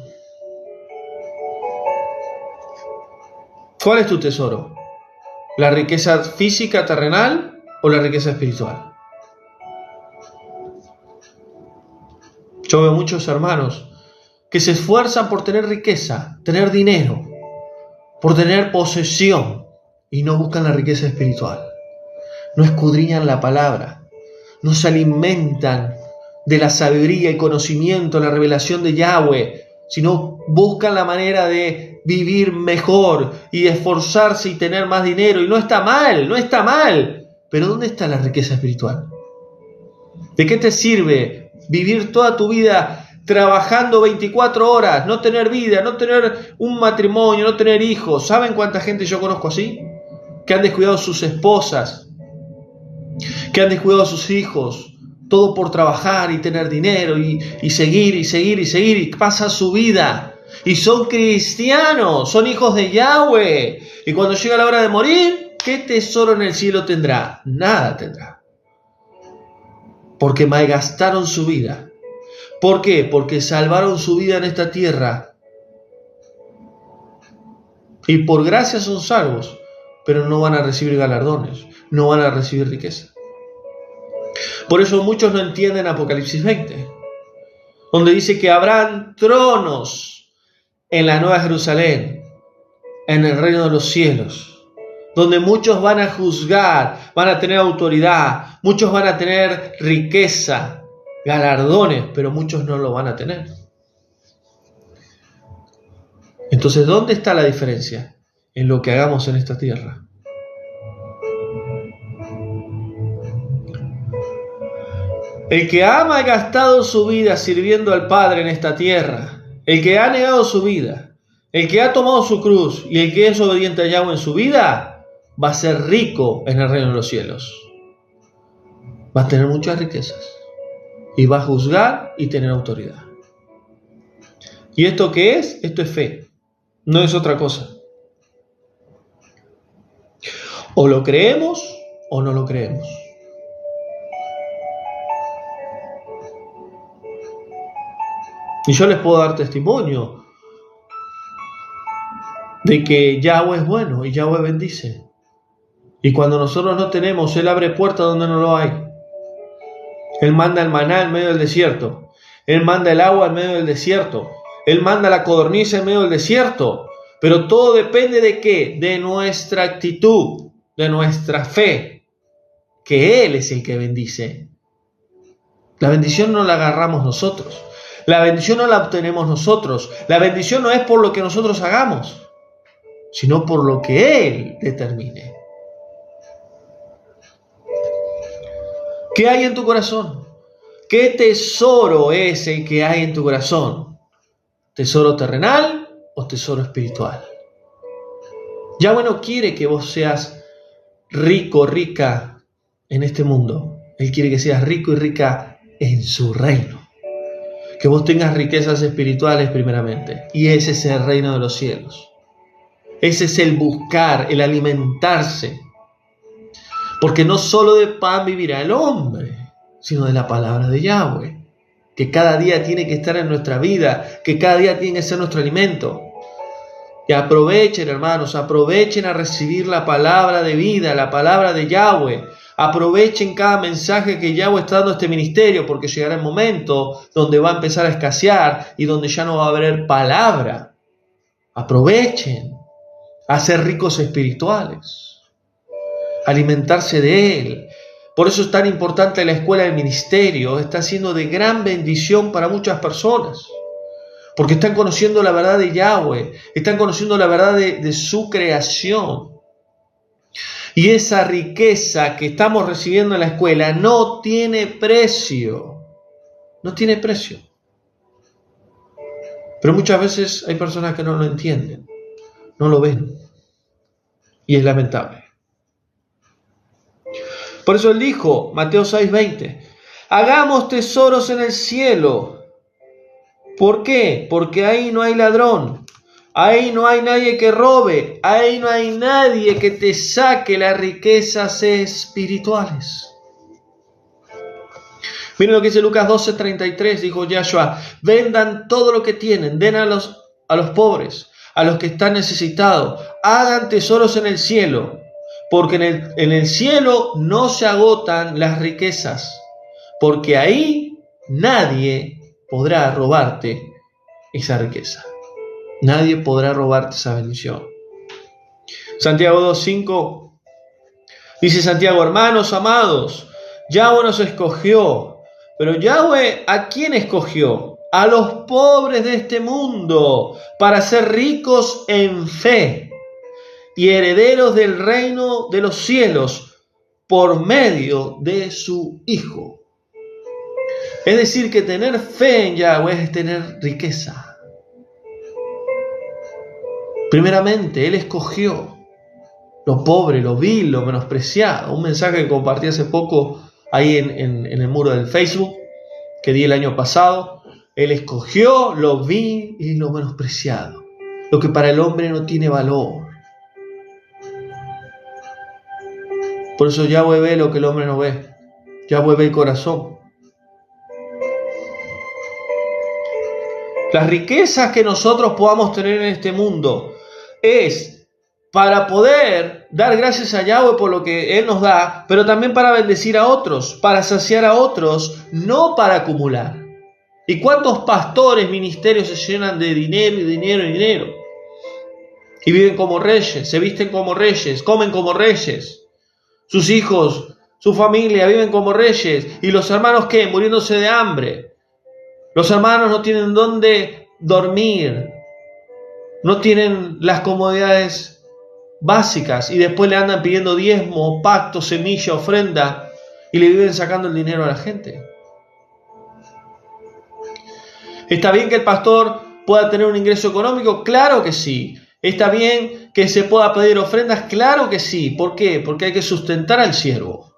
¿Cuál es tu tesoro? ¿La riqueza física terrenal o la riqueza espiritual? Yo veo muchos hermanos que se esfuerzan por tener riqueza, tener dinero, por tener posesión, y no buscan la riqueza espiritual. No escudriñan la palabra, no se alimentan de la sabiduría y conocimiento, la revelación de Yahweh, sino buscan la manera de vivir mejor y esforzarse y tener más dinero. Y no está mal. Pero ¿dónde está la riqueza espiritual? ¿De qué te sirve vivir toda tu vida trabajando 24 horas, no tener vida, no tener un matrimonio, no tener hijos? ¿Saben cuánta gente yo conozco así? Que han descuidado sus esposas, que han descuidado a sus hijos, todo por trabajar y tener dinero y seguir, y pasan su vida. Y son cristianos, son hijos de Yahweh. Y cuando llega la hora de morir, ¿qué tesoro en el cielo tendrá? Nada tendrá. Porque malgastaron su vida. ¿Por qué? Porque salvaron su vida en esta tierra. Y por gracia son salvos, pero no van a recibir galardones, no van a recibir riqueza. Por eso muchos no entienden Apocalipsis 20, donde dice que habrán tronos en la Nueva Jerusalén, en el reino de los cielos, donde muchos van a juzgar, van a tener autoridad, muchos van a tener riqueza, galardones, pero muchos no lo van a tener. Entonces, ¿dónde está la diferencia? En lo que hagamos en esta tierra. El que ha malgastado su vida sirviendo al Padre en esta tierra, el que ha negado su vida, el que ha tomado su cruz y el que es obediente a Yahweh en su vida, va a ser rico en el reino de los cielos. Va a tener muchas riquezas y va a juzgar y tener autoridad. ¿Y esto qué es? Esto es fe, no es otra cosa. O lo creemos o no lo creemos. Y yo les puedo dar testimonio de que Yahweh es bueno y Yahweh bendice. Y cuando nosotros no tenemos, Él abre puertas donde no lo hay. Él manda el maná en medio del desierto. Él manda el agua en medio del desierto. Él manda la codorniz en medio del desierto. Pero todo depende de ¿qué? De nuestra actitud, de nuestra fe. Que Él es el que bendice. La bendición no la agarramos nosotros. La bendición no la obtenemos nosotros. La bendición no es por lo que nosotros hagamos, sino por lo que Él determine. ¿Qué hay en tu corazón? ¿Qué tesoro es el que hay en tu corazón? ¿Tesoro terrenal o tesoro espiritual? Yahweh no quiere que vos seas rico, rica en este mundo. Él quiere que seas rico y rica en su reino. Que vos tengas riquezas espirituales primeramente. Y ese es el reino de los cielos. Ese es el buscar, el alimentarse. Porque no solo de pan vivirá el hombre, sino de la palabra de Yahweh, que cada día tiene que estar en nuestra vida, que cada día tiene que ser nuestro alimento. Y aprovechen, hermanos, aprovechen a recibir la palabra de vida, la palabra de Yahweh. Aprovechen cada mensaje que Yahweh está dando a este ministerio, porque llegará el momento donde va a empezar a escasear y donde ya no va a haber palabra. Aprovechen a ser ricos espirituales, alimentarse de Él. Por eso es tan importante la escuela del ministerio. Está siendo de gran bendición para muchas personas, porque están conociendo la verdad de Yahweh, están conociendo la verdad de su creación. Y esa riqueza que estamos recibiendo en la escuela no tiene precio. No tiene precio. Pero muchas veces hay personas que no lo entienden, no lo ven. Y es lamentable. Por eso Él dijo, Mateo 6:20, hagamos tesoros en el cielo. ¿Por qué? Porque ahí no hay ladrón. Ahí no hay nadie que robe, ahí no hay nadie que te saque las riquezas espirituales. Miren lo que dice Lucas 12:33, dijo Yahshua, vendan todo lo que tienen, den a los pobres, a los que están necesitados, hagan tesoros en el cielo, porque en el cielo no se agotan las riquezas, porque ahí nadie podrá robarte esa riqueza. Nadie podrá robarte esa bendición. Santiago 2:5 dice Santiago, hermanos amados, Yahweh nos escogió. Pero Yahweh, ¿a quién escogió? A los pobres de este mundo, para ser ricos en fe y herederos del reino de los cielos por medio de su Hijo. Es decir, que tener fe en Yahweh es tener riqueza. Primeramente, Él escogió lo pobre, lo vil, lo menospreciado. Un mensaje que compartí hace poco ahí en el muro del Facebook, que di el año pasado. Él escogió lo vil y lo menospreciado, lo que para el hombre no tiene valor. Por eso Yahweh ve lo que el hombre no ve. Yahweh ve el corazón. Las riquezas que nosotros podamos tener en este mundo es para poder dar gracias a Yahweh por lo que Él nos da, pero también para bendecir a otros, para saciar a otros, no para acumular. ¿Y cuántos pastores, ministerios se llenan de dinero y dinero y dinero? Y viven como reyes, se visten como reyes, comen como reyes. Sus hijos, su familia viven como reyes. ¿Y los hermanos qué? Muriéndose de hambre. Los hermanos no tienen dónde dormir, no tienen las comodidades básicas y después le andan pidiendo diezmo, pacto, semilla, ofrenda y le viven sacando el dinero a la gente. ¿Está bien que el pastor pueda tener un ingreso económico? Claro que sí. ¿Está bien que se pueda pedir ofrendas? Claro que sí. ¿Por qué? Porque hay que sustentar al siervo.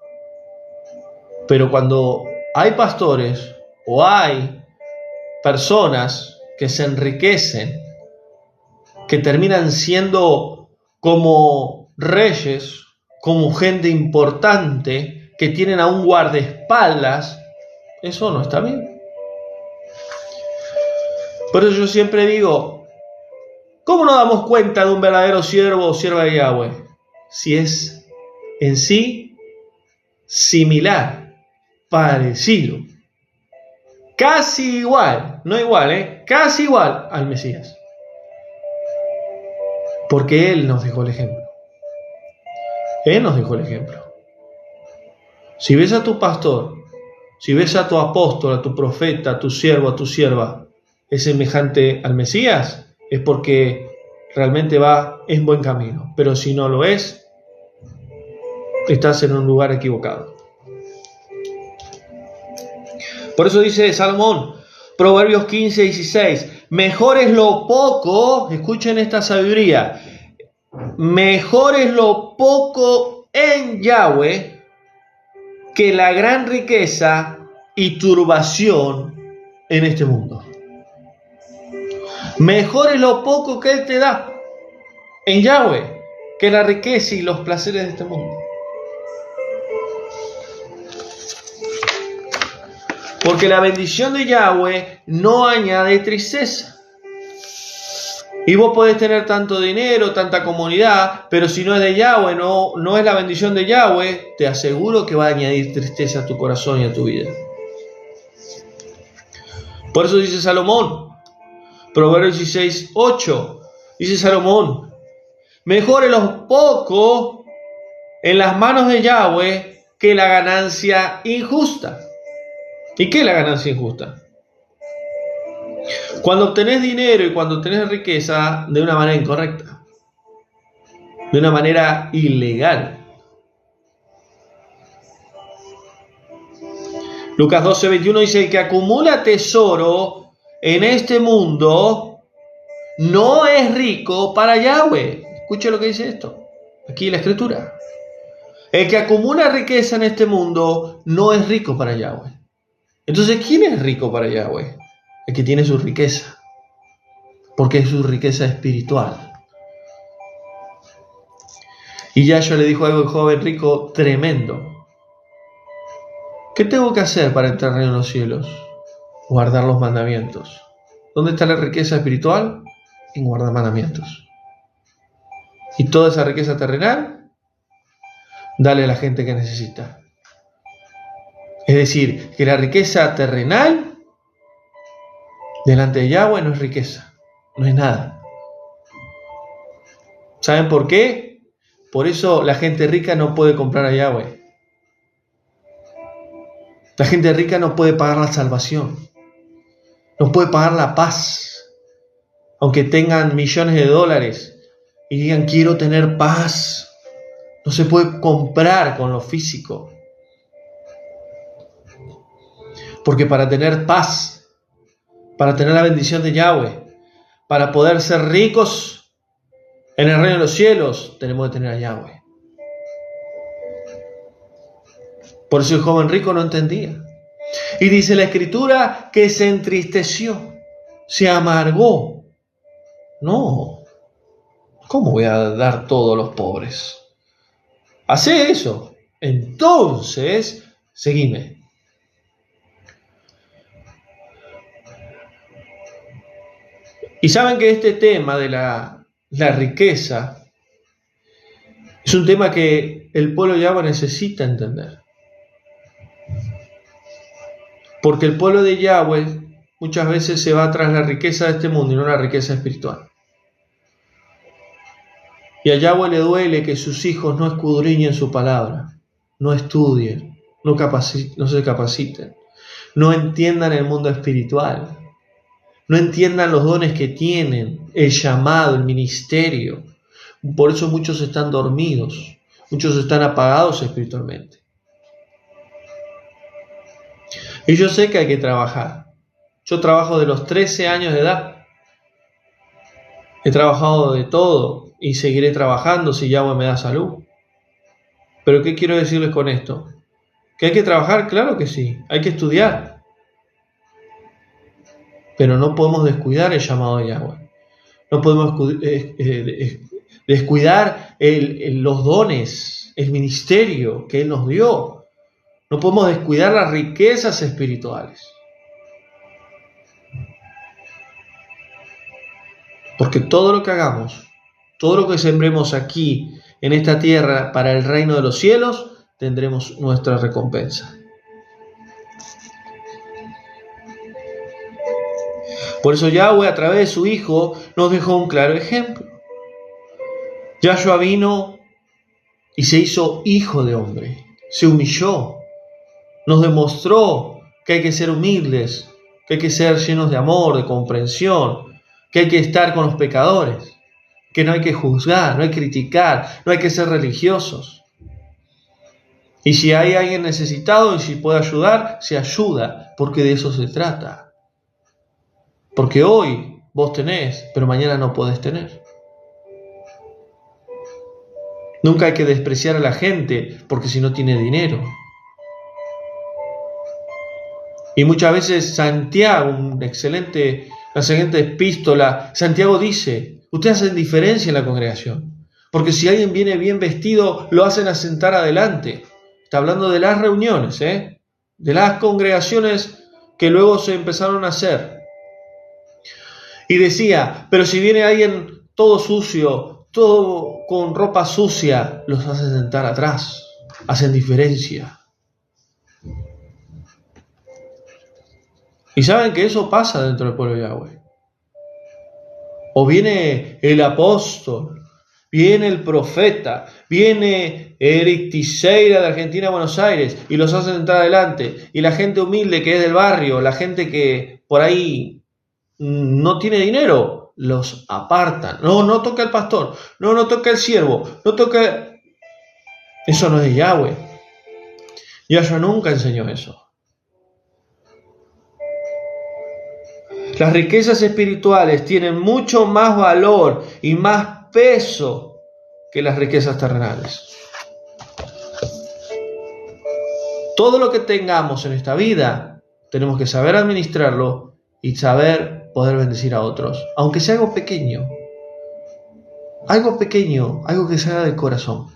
Pero cuando hay pastores o hay personas que se enriquecen, que terminan siendo como reyes, como gente importante, que tienen a un guardaespaldas, eso no está bien. Por eso yo siempre digo, ¿cómo nos damos cuenta de un verdadero siervo o sierva de Yahweh? Si es en sí similar, parecido, casi igual, no igual, casi igual al Mesías. Porque Él nos dejó el ejemplo. Él nos dejó el ejemplo. Si ves a tu pastor, si ves a tu apóstol, a tu profeta, a tu siervo, a tu sierva, es semejante al Mesías, es porque realmente va en buen camino. Pero si no lo es, estás en un lugar equivocado. Por eso dice Salomón, Proverbios 15:16, mejor es lo poco, escuchen esta sabiduría, mejor es lo poco en Yahweh que la gran riqueza y turbación en este mundo. Mejor es lo poco que Él te da en Yahweh que la riqueza y los placeres de este mundo. Porque la bendición de Yahweh no añade tristeza. Y vos podés tener tanto dinero, tanta comunidad, pero si no es de Yahweh, no es la bendición de Yahweh, te aseguro que va a añadir tristeza a tu corazón y a tu vida. Por eso dice Salomón, Proverbios 16:8, dice Salomón, mejor es lo poco en las manos de Yahweh que la ganancia injusta. ¿Y qué es la ganancia injusta? Cuando obtenés dinero y cuando obtenés riqueza de una manera incorrecta, de una manera ilegal. Lucas 12:21 dice, el que acumula tesoro en este mundo no es rico para Yahweh. Escuche lo que dice esto, aquí en la escritura. El que acumula riqueza en este mundo no es rico para Yahweh. Entonces, ¿quién es rico para Yahweh? El que tiene su riqueza, porque es su riqueza espiritual. Y Yahshua le dijo algo al joven rico tremendo. ¿Qué tengo que hacer para entrar en los cielos? Guardar los mandamientos. ¿Dónde está la riqueza espiritual? En guardar mandamientos. Y toda esa riqueza terrenal, dale a la gente que necesita. Es decir, que la riqueza terrenal delante de Yahweh no es riqueza, no es nada. ¿Saben por qué? Por eso la gente rica no puede comprar a Yahweh. La gente rica no puede pagar la salvación, no puede pagar la paz, aunque tengan millones de dólares y digan quiero tener paz. No se puede comprar con lo físico. Porque para tener paz, para tener la bendición de Yahweh, para poder ser ricos en el reino de los cielos, tenemos que tener a Yahweh. Por eso el joven rico no entendía. Y dice la escritura que se entristeció, se amargó. No, ¿cómo voy a dar todo a los pobres? Hacé eso, entonces seguime. Y saben que este tema de la riqueza es un tema que el pueblo de Yahweh necesita entender. Porque el pueblo de Yahweh muchas veces se va tras la riqueza de este mundo y no la riqueza espiritual. Y a Yahweh le duele que sus hijos no escudriñen su palabra, no estudien, no se capaciten, no entiendan el mundo espiritual. No entiendan los dones que tienen, el llamado, el ministerio. Por eso muchos están dormidos, muchos están apagados espiritualmente. Y yo sé que hay que trabajar. Yo trabajo de los 13 años de edad. He trabajado de todo y seguiré trabajando si Yahweh me da salud. Pero ¿qué quiero decirles con esto? ¿Que hay que trabajar? Claro que sí, hay que estudiar. Pero no podemos descuidar el llamado de Yahweh. No podemos descuidar los dones, el ministerio que Él nos dio. No podemos descuidar las riquezas espirituales. Porque todo lo que hagamos, todo lo que sembremos aquí en esta tierra para el reino de los cielos, tendremos nuestra recompensa. Por eso Yahweh a través de su Hijo nos dejó un claro ejemplo. Yahshua vino y se hizo hijo de hombre, se humilló, nos demostró que hay que ser humildes, que hay que ser llenos de amor, de comprensión, que hay que estar con los pecadores, que no hay que juzgar, no hay que criticar, no hay que ser religiosos. Y si hay alguien necesitado y si puede ayudar, se ayuda, porque de eso se trata. Porque hoy vos tenés, pero mañana no podés tener. Nunca hay que despreciar a la gente porque si no tiene dinero. Y muchas veces Santiago, una excelente epístola, Santiago dice, ustedes hacen diferencia en la congregación, porque si alguien viene bien vestido, lo hacen a sentar adelante. Está hablando de las reuniones, de las congregaciones que luego se empezaron a hacer. Y decía, pero si viene alguien todo sucio, todo con ropa sucia, los hacen sentar atrás, hacen diferencia. Y saben que eso pasa dentro del pueblo de Yahweh. O viene el apóstol, viene el profeta, viene Eric Tiseira de Argentina a Buenos Aires y los hacen entrar adelante. Y la gente humilde que es del barrio, la gente que por ahí no tiene dinero, los apartan. No toca el pastor, no toca el siervo, no toca... Eso no es de Yahweh. Yahshua nunca enseñó eso. Las riquezas espirituales tienen mucho más valor y más peso que las riquezas terrenales. Todo lo que tengamos en esta vida, tenemos que saber administrarlo y saber poder bendecir a otros, aunque sea algo pequeño, algo que salga del corazón.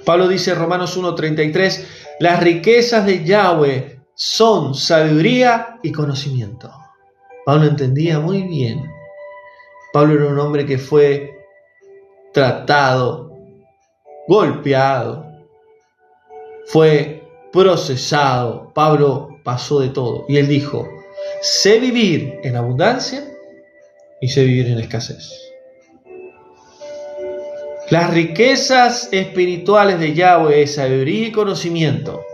Pablo dice en Romanos 1:33, las riquezas de Yahweh son sabiduría y conocimiento. Pablo entendía muy bien. Pablo era un hombre que fue tratado, golpeado, fue procesado. Pablo pasó de todo. Y él dijo, sé vivir en abundancia y sé vivir en escasez. Las riquezas espirituales de Yahweh es sabiduría y conocimiento.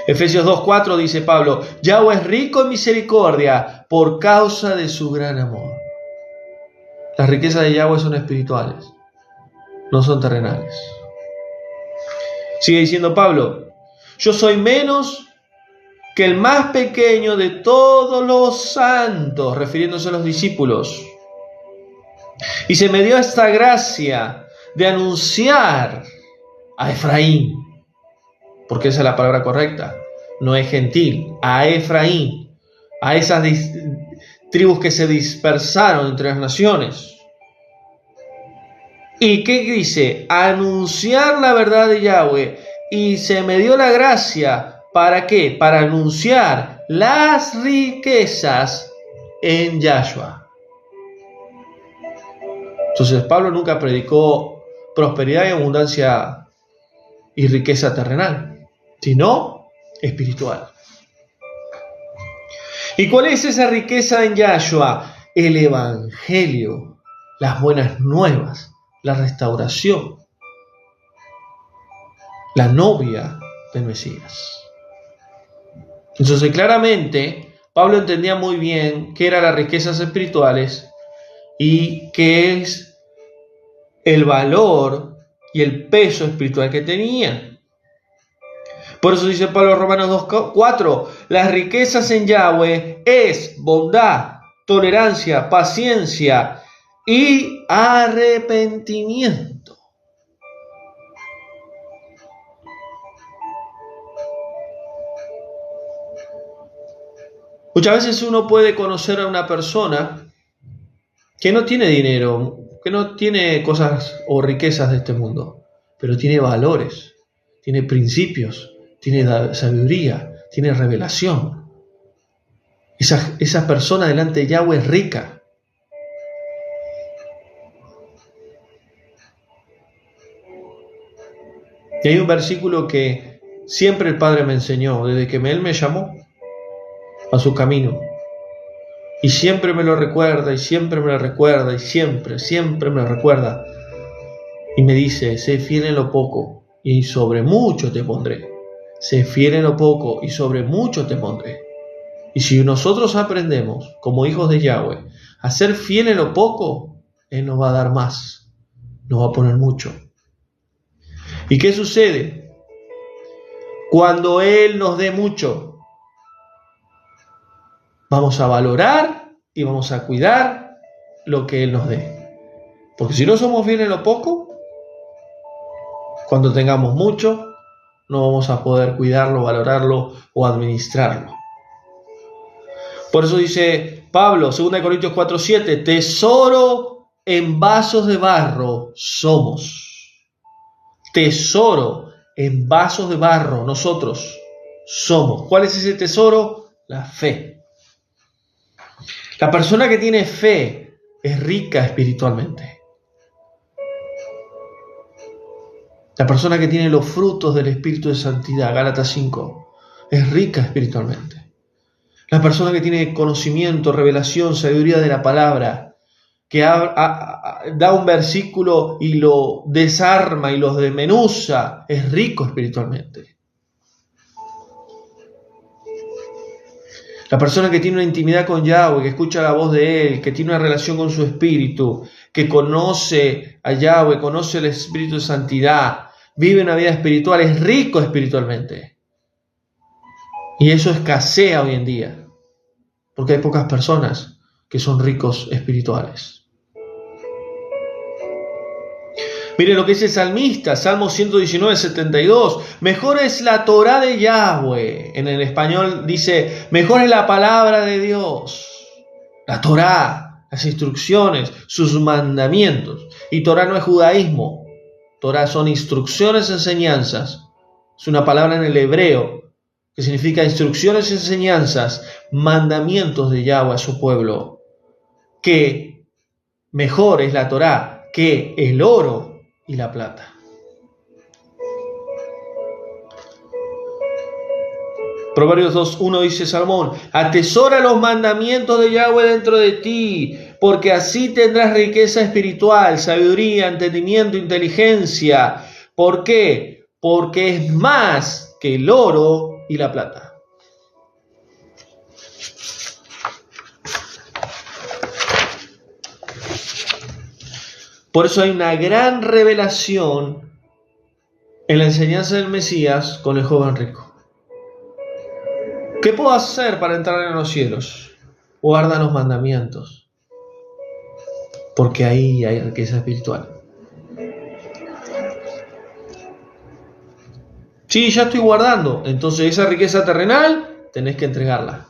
Efesios 2:4 dice Pablo, Yahweh es rico en misericordia por causa de su gran amor. Las riquezas de Yahweh son espirituales, no son terrenales. Sigue diciendo Pablo, yo soy menos que el más pequeño de todos los santos, refiriéndose a los discípulos. Y se me dio esta gracia de anunciar a Efraín, porque esa es la palabra correcta, no es gentil, a Efraín, a esas tribus que se dispersaron entre las naciones. ¿Y qué dice? Anunciar la verdad de Yahweh. Y se me dio la gracia, ¿para qué? Para anunciar las riquezas en Yahshua. Entonces Pablo nunca predicó prosperidad y abundancia y riqueza terrenal, sino espiritual. ¿Y cuál es esa riqueza en Yahshua? El Evangelio, las buenas nuevas, la restauración, la novia del Mesías. Entonces claramente Pablo entendía muy bien qué eran las riquezas espirituales y qué es el valor y el peso espiritual que tenía. Por eso dice Pablo en Romanos 2:4, las riquezas en Yahweh es bondad, tolerancia, paciencia y arrepentimiento. Muchas veces uno puede conocer a una persona que no tiene dinero, que no tiene cosas o riquezas de este mundo, pero tiene valores, tiene principios, tiene sabiduría, tiene revelación. Esa persona delante de Yahweh es rica. Y hay un versículo que siempre el Padre me enseñó, desde que Él me llamó a su camino. Y siempre me lo recuerda, y siempre me lo recuerda, y siempre me lo recuerda. Y me dice, sé fiel en lo poco, y sobre mucho te pondré. sé fiel en lo poco y sobre mucho te pondré. Y si nosotros aprendemos, como hijos de Yahweh, a ser fiel en lo poco, Él nos va a dar más, nos va a poner mucho. ¿Y qué sucede? Cuando Él nos dé mucho, vamos a valorar y vamos a cuidar lo que Él nos dé. Porque si no somos fieles en lo poco, cuando tengamos mucho, no vamos a poder cuidarlo, valorarlo o administrarlo. Por eso dice Pablo, 2 Corintios 4:7, tesoro en vasos de barro somos. Tesoro en vasos de barro nosotros somos. ¿Cuál es ese tesoro? La fe. La persona que tiene fe es rica espiritualmente. La persona que tiene los frutos del Espíritu de Santidad, Gálatas 5, es rica espiritualmente. La persona que tiene conocimiento, revelación, sabiduría de la palabra, que da un versículo y lo desarma y lo desmenuza, es rico espiritualmente. La persona que tiene una intimidad con Yahweh, que escucha la voz de Él, que tiene una relación con su espíritu, que conoce a Yahweh, conoce el Espíritu de Santidad, vive una vida espiritual, es rico espiritualmente. Y eso escasea hoy en día, porque hay pocas personas que son ricos espirituales. Mire lo que dice el salmista, Salmo 119:72. Mejor es la Torá de Yahweh. En el español dice, mejor es la palabra de Dios. La Torá, las instrucciones, sus mandamientos. Y Torá no es judaísmo. Torá son instrucciones, enseñanzas. Es una palabra en el hebreo que significa instrucciones, enseñanzas, mandamientos de Yahweh a su pueblo. Que mejor es la Torá que el oro y la plata. Proverbios 2:1 dice Salomón, atesora los mandamientos de Yahweh dentro de ti, porque así tendrás riqueza espiritual, sabiduría, entendimiento, inteligencia. ¿Por qué? Porque es más que el oro y la plata. Por eso hay una gran revelación en la enseñanza del Mesías con el joven rico. ¿Qué puedo hacer para entrar en los cielos? Guarda los mandamientos, porque ahí hay riqueza espiritual. Sí, ya estoy guardando, entonces esa riqueza terrenal tenés que entregarla.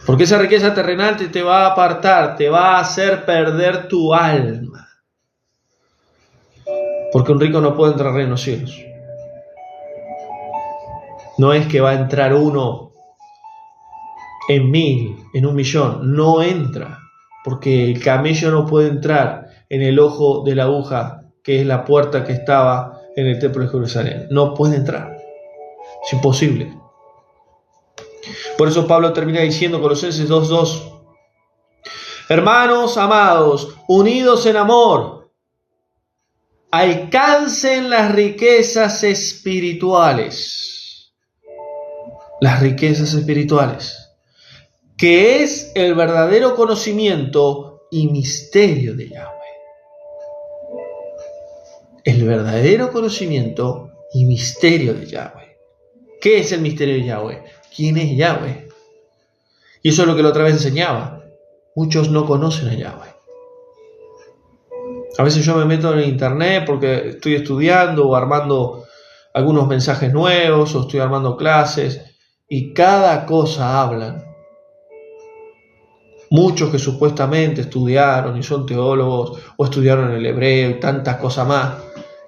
Porque esa riqueza terrenal te va a apartar, te va a hacer perder tu alma. Porque un rico no puede entrar en los cielos. No es que va a entrar uno en 1000, en 1.000.000. No entra. Porque el camello no puede entrar en el ojo de la aguja, que es la puerta que estaba en el templo de Jerusalén. No puede entrar. Es imposible. Por eso Pablo termina diciendo, Colosenses 2:2, hermanos amados, unidos en amor, alcancen las riquezas espirituales. Las riquezas espirituales, que es el verdadero conocimiento y misterio de Yahweh. El verdadero conocimiento y misterio de Yahweh. ¿Qué es el misterio de Yahweh? ¿Quién es Yahweh? Y eso es lo que la otra vez enseñaba. Muchos no conocen a Yahweh. A veces yo me meto en internet porque estoy estudiando o armando algunos mensajes nuevos o estoy armando clases y cada cosa hablan. Muchos que supuestamente estudiaron y son teólogos o estudiaron el hebreo y tantas cosas más.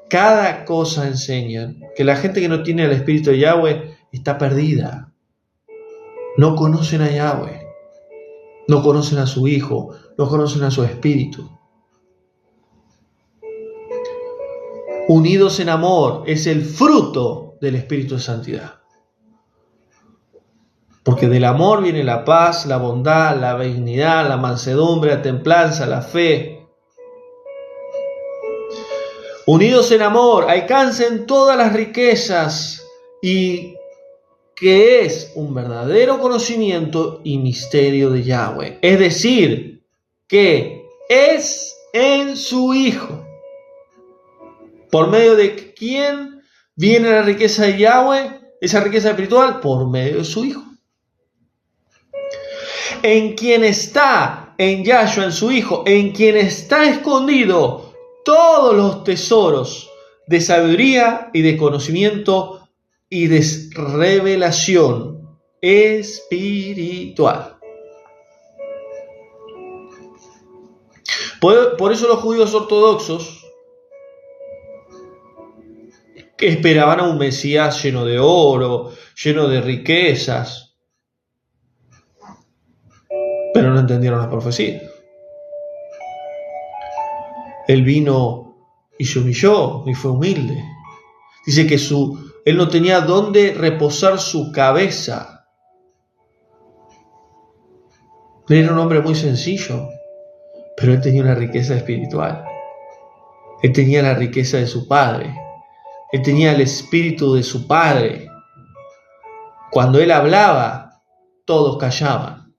Cada cosa enseñan que la gente que no tiene el Espíritu de Yahweh está perdida. No conocen a Yahweh, no conocen a su Hijo, no conocen a su Espíritu. Unidos en amor es el fruto del Espíritu de Santidad. Porque del amor viene la paz, la bondad, la benignidad, la mansedumbre, la templanza, la fe. Unidos en amor, alcancen todas las riquezas y que es un verdadero conocimiento y misterio de Yahweh. Es decir, que es en su Hijo, por medio de quien viene la riqueza de Yahweh, esa riqueza espiritual, por medio de su Hijo. En quien está, en Yahshua, en su Hijo, en quien está escondido todos los tesoros de sabiduría y de conocimiento y de revelación espiritual. Por eso los judíos ortodoxos que esperaban a un Mesías lleno de oro, lleno de riquezas, pero no entendieron la profecía. Él vino y se humilló y fue humilde. Dice que él no tenía dónde reposar su cabeza. Él era un hombre muy sencillo, pero él tenía una riqueza espiritual. Él tenía la riqueza de su Padre. Él tenía el espíritu de su Padre. Cuando él hablaba, todos callaban.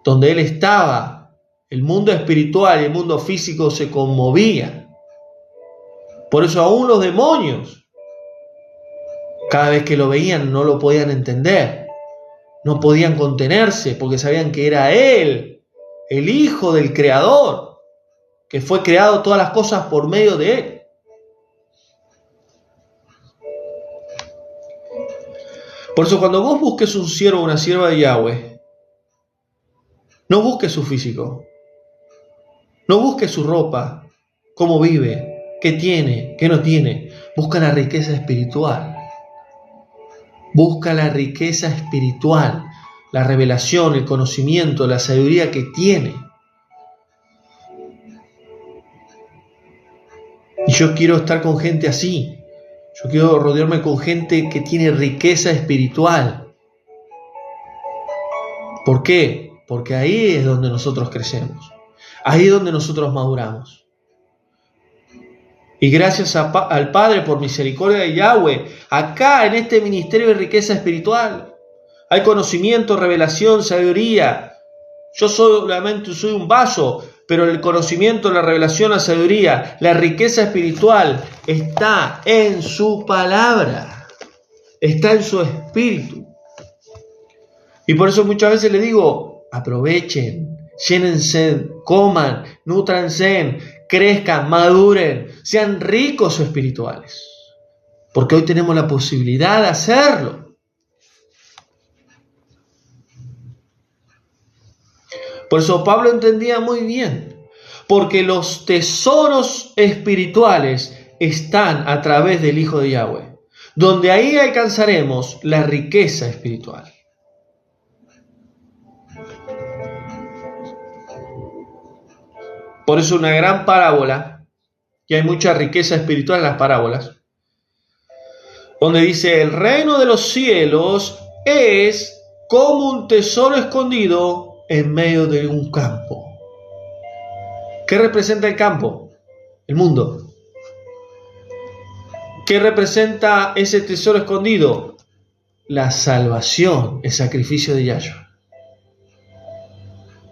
Donde él estaba, el mundo espiritual y el mundo físico se conmovían. Por eso aún los demonios, cada vez que lo veían, no lo podían entender. No podían contenerse porque sabían que era él, el Hijo del Creador, que fue creado todas las cosas por medio de él. Por eso cuando vos busques un siervo o una sierva de Yahweh, no busques su físico, no busques su ropa, cómo vive, qué tiene, qué no tiene. Busca la riqueza espiritual. Busca la riqueza espiritual, la revelación, el conocimiento, la sabiduría que tiene. Y yo quiero estar con gente así. Yo quiero rodearme con gente que tiene riqueza espiritual. ¿Por qué? Porque ahí es donde nosotros crecemos. Ahí es donde nosotros maduramos. Y gracias al Padre por misericordia de Yahweh, acá en este ministerio de riqueza espiritual, hay conocimiento, revelación, sabiduría. Yo solamente soy un vaso, pero el conocimiento, la revelación, la sabiduría, la riqueza espiritual está en su palabra, está en su espíritu. Y por eso muchas veces le digo, aprovechen, llénense, coman, nútranse, crezcan, maduren, sean ricos espirituales. Porque hoy tenemos la posibilidad de hacerlo. Por eso Pablo entendía muy bien, porque los tesoros espirituales están a través del Hijo de Yahweh, donde ahí alcanzaremos la riqueza espiritual. Por eso una gran parábola, y hay mucha riqueza espiritual en las parábolas, donde dice, el reino de los cielos es como un tesoro escondido en medio de un campo. ¿Qué representa el campo? El mundo. ¿Qué representa ese tesoro escondido? La salvación, el sacrificio de Yahshua.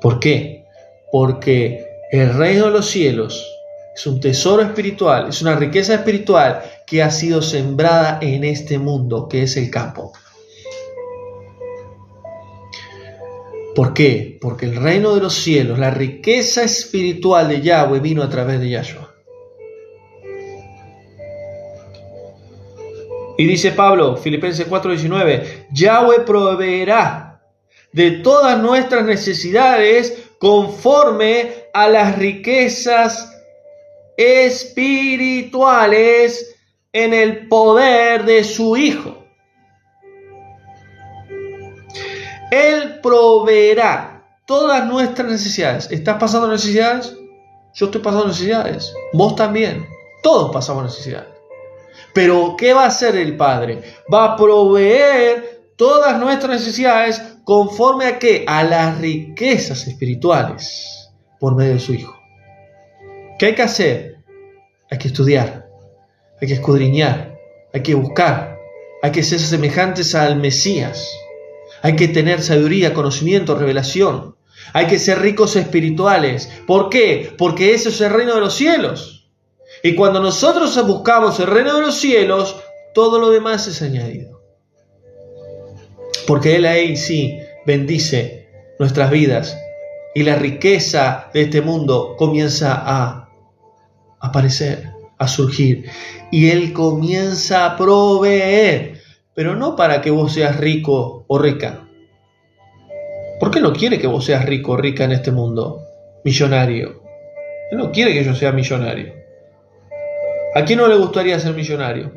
¿Por qué? Porque el reino de los cielos es un tesoro espiritual, es una riqueza espiritual que ha sido sembrada en este mundo, que es el campo. ¿Por qué? Porque el reino de los cielos, la riqueza espiritual de Yahweh vino a través de Yahshua. Y dice Pablo, Filipenses 4:19, Yahweh proveerá de todas nuestras necesidades conforme a las riquezas espirituales en el poder de su Hijo. Él proveerá todas nuestras necesidades. ¿Estás pasando necesidades? Yo estoy pasando necesidades. Vos también. Todos pasamos necesidades. Pero ¿qué va a hacer el Padre? Va a proveer todas nuestras necesidades conforme a ¿qué? A las riquezas espirituales por medio de su Hijo. ¿Qué hay que hacer? Hay que estudiar, hay que escudriñar, hay que buscar, Hay que ser semejantes al Mesías. Hay que tener sabiduría, conocimiento, revelación. Hay que ser ricos espirituales. ¿Por qué? Porque ese es el reino de los cielos. Y cuando nosotros buscamos el reino de los cielos, todo lo demás es añadido. Porque Él ahí sí bendice nuestras vidas. Y la riqueza de este mundo comienza a aparecer, a surgir. Y Él comienza a proveer. Pero no para que vos seas rico o rica. ¿Por qué no quiere que vos seas rico o rica en este mundo? Millonario. Él no quiere que yo sea millonario. ¿A quién no le gustaría ser millonario?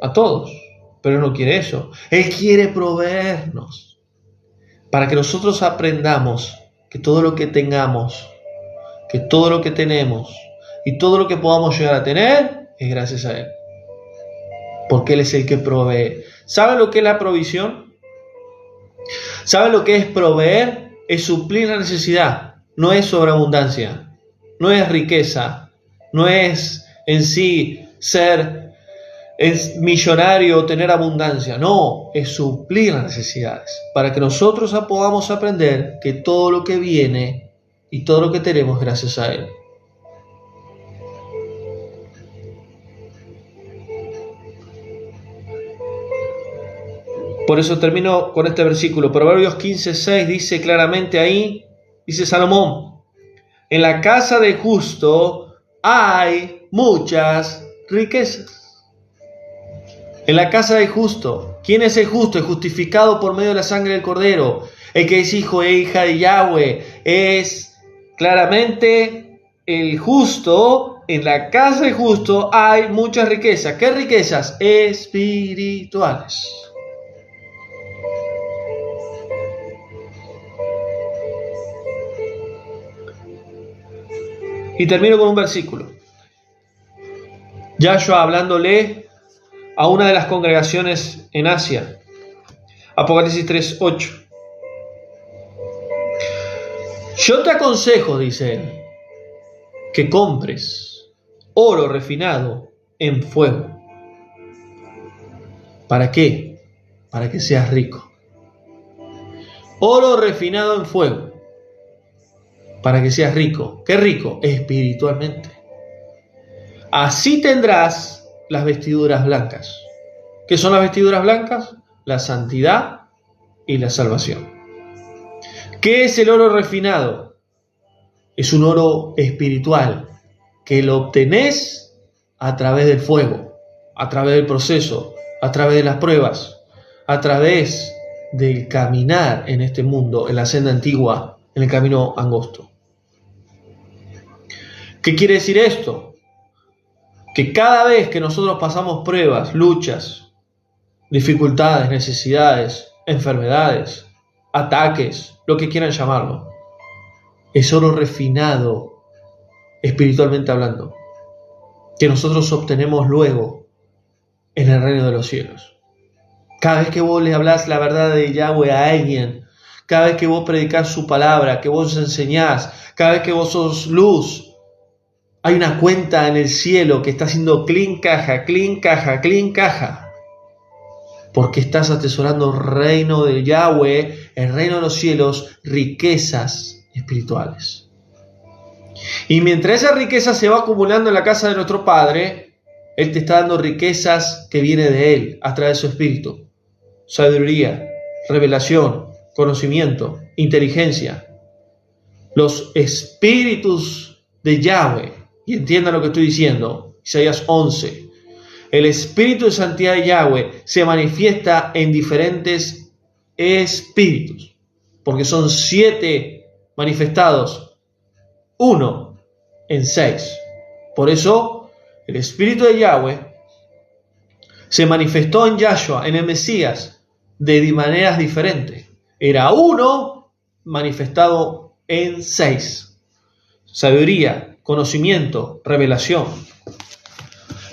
A todos. Pero Él no quiere eso. Él quiere proveernos. Para que nosotros aprendamos que todo lo que tengamos, que todo lo que tenemos y todo lo que podamos llegar a tener es gracias a Él. Porque Él es el que provee. ¿Saben lo que es la provisión? ¿Saben lo que es proveer? Es suplir la necesidad. No es sobreabundancia. No es riqueza. No es en sí ser millonario o tener abundancia. No, es suplir las necesidades. Para que nosotros podamos aprender que todo lo que viene y todo lo que tenemos es gracias a Él. Por eso termino con este versículo. Proverbios 15:6 dice claramente ahí, dice Salomón, en la casa del justo hay muchas riquezas. En la casa del justo. ¿Quién es el justo? El justificado por medio de la sangre del Cordero. El que es hijo e hija de Yahweh. Es claramente el justo. En la casa del justo hay muchas riquezas. ¿Qué riquezas? Espirituales. Y termino con un versículo. Yahshua hablándole a una de las congregaciones en Asia. Apocalipsis 3:8. Yo te aconsejo, dice él, que compres oro refinado en fuego. ¿Para qué? Para que seas rico. Oro refinado en fuego. Para que seas rico. ¿Qué rico? Espiritualmente. Así tendrás las vestiduras blancas. ¿Qué son las vestiduras blancas? La santidad y la salvación. ¿Qué es el oro refinado? Es un oro espiritual que lo obtenés a través del fuego, a través del proceso, a través de las pruebas, a través del caminar en este mundo, en la senda antigua, en el camino angosto. ¿Qué quiere decir esto? Que cada vez que nosotros pasamos pruebas, luchas, dificultades, necesidades, enfermedades, ataques, lo que quieran llamarlo, es oro refinado, espiritualmente hablando, que nosotros obtenemos luego en el reino de los cielos. Cada vez que vos le hablás la verdad de Yahweh a alguien, cada vez que vos predicás su palabra, que vos enseñás, cada vez que vos sos luz, hay una cuenta en el cielo que está haciendo clean caja, clean caja, clean caja. Porque estás atesorando el reino de Yahweh, el reino de los cielos, riquezas espirituales. Y mientras esa riqueza se va acumulando en la casa de nuestro Padre, Él te está dando riquezas que vienen de Él, a través de su Espíritu. Sabiduría, revelación, conocimiento, inteligencia. Los espíritus de Yahweh. Y entiendan lo que estoy diciendo. Isaías 11. El espíritu de santidad de Yahweh se manifiesta en diferentes espíritus. Porque son 7 manifestados. 1 en 6. Por eso, el espíritu de Yahweh se manifestó en Yahshua, en el Mesías, de maneras diferentes. Era 1 manifestado en 6. Sabiduría, conocimiento, revelación,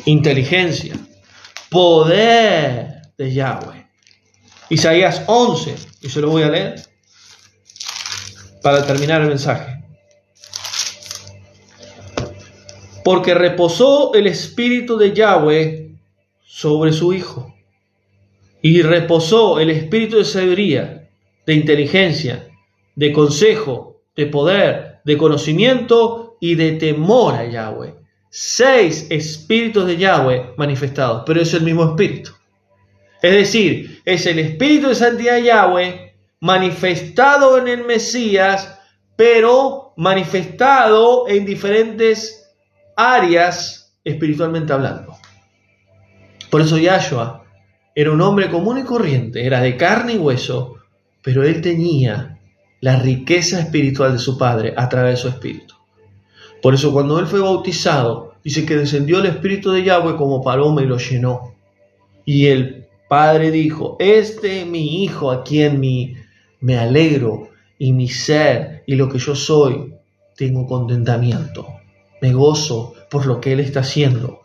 inteligencia, poder de Yahweh. Isaías 11, y se lo voy a leer para terminar el mensaje. Porque reposó el espíritu de Yahweh sobre su Hijo. Y reposó el espíritu de sabiduría, de inteligencia, de consejo, de poder, de conocimiento y de temor a Yahweh. 6 espíritus de Yahweh manifestados, pero es el mismo espíritu. Es decir, es el espíritu de santidad de Yahweh manifestado en el Mesías, pero manifestado en diferentes áreas espiritualmente hablando. Por eso Yahshua era un hombre común y corriente, era de carne y hueso, pero él tenía la riqueza espiritual de su Padre a través de su espíritu. Por eso cuando él fue bautizado, dice que descendió el espíritu de Yahweh como paloma y lo llenó. Y el Padre dijo: este es mi Hijo a quien me alegro, y mi ser y lo que yo soy tengo contentamiento. Me gozo por lo que Él está haciendo,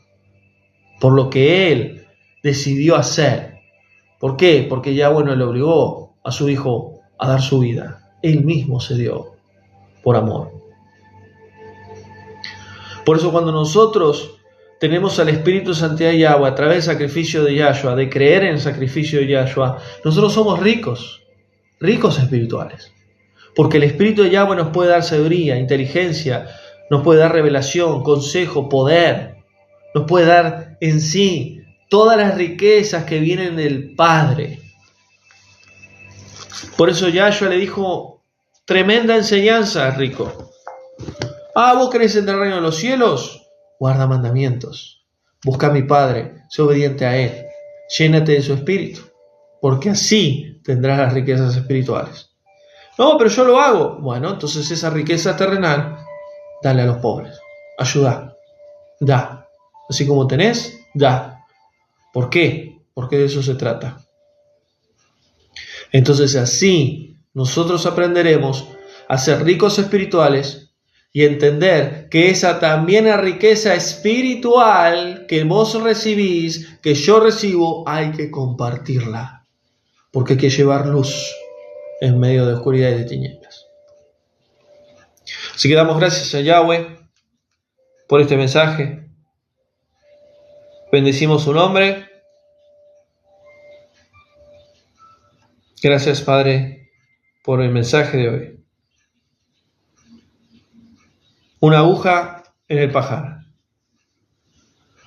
por lo que Él decidió hacer. ¿Por qué? Porque Yahweh no le obligó a su Hijo a dar su vida. Él mismo se dio por amor. Por eso cuando nosotros tenemos al Espíritu de Santidad de Yahweh a través del sacrificio de Yahshua, de creer en el sacrificio de Yahshua, nosotros somos ricos espirituales. Porque el Espíritu de Yahweh nos puede dar sabiduría, inteligencia, nos puede dar revelación, consejo, poder, nos puede dar en sí todas las riquezas que vienen del Padre. Por eso Yahshua le dijo: tremenda enseñanza, rico. ¿Vos querés entrar al reino de los cielos? Guarda mandamientos, busca a mi Padre, sé obediente a Él, llénate de su Espíritu, porque así tendrás las riquezas espirituales. No, pero yo lo hago. Bueno, entonces esa riqueza terrenal, dale a los pobres, ayuda, da. Así como tenés, da. ¿Por qué? Porque de eso se trata. Entonces así nosotros aprenderemos a ser ricos espirituales y entender que esa también es riqueza espiritual que vos recibís, que yo recibo, hay que compartirla. Porque hay que llevar luz en medio de oscuridad y de tinieblas. Así que damos gracias a Yahweh por este mensaje. Bendecimos su nombre. Gracias, Padre, por el mensaje de hoy. Una aguja en el pajar.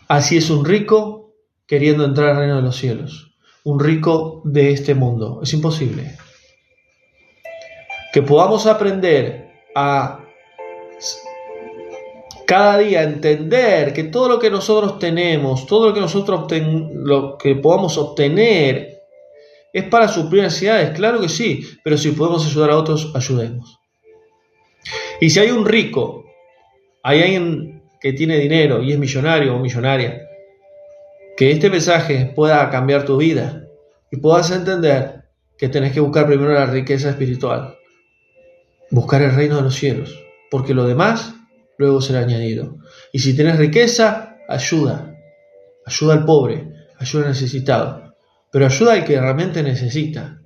Así es un rico queriendo entrar al reino de los cielos. Un rico de este mundo. Es imposible. Que podamos aprender a cada día entender que todo lo que nosotros tenemos, todo lo que nosotros lo que podamos obtener es para suplir necesidades. Claro que sí, pero si podemos ayudar a otros, ayudemos. Y si hay un rico, hay alguien que tiene dinero y es millonario o millonaria, que este mensaje pueda cambiar tu vida y puedas entender que tenés que buscar primero la riqueza espiritual, buscar el reino de los cielos, porque lo demás luego será añadido. Y si tienes riqueza, ayuda al pobre, ayuda al necesitado, pero ayuda al que realmente necesita.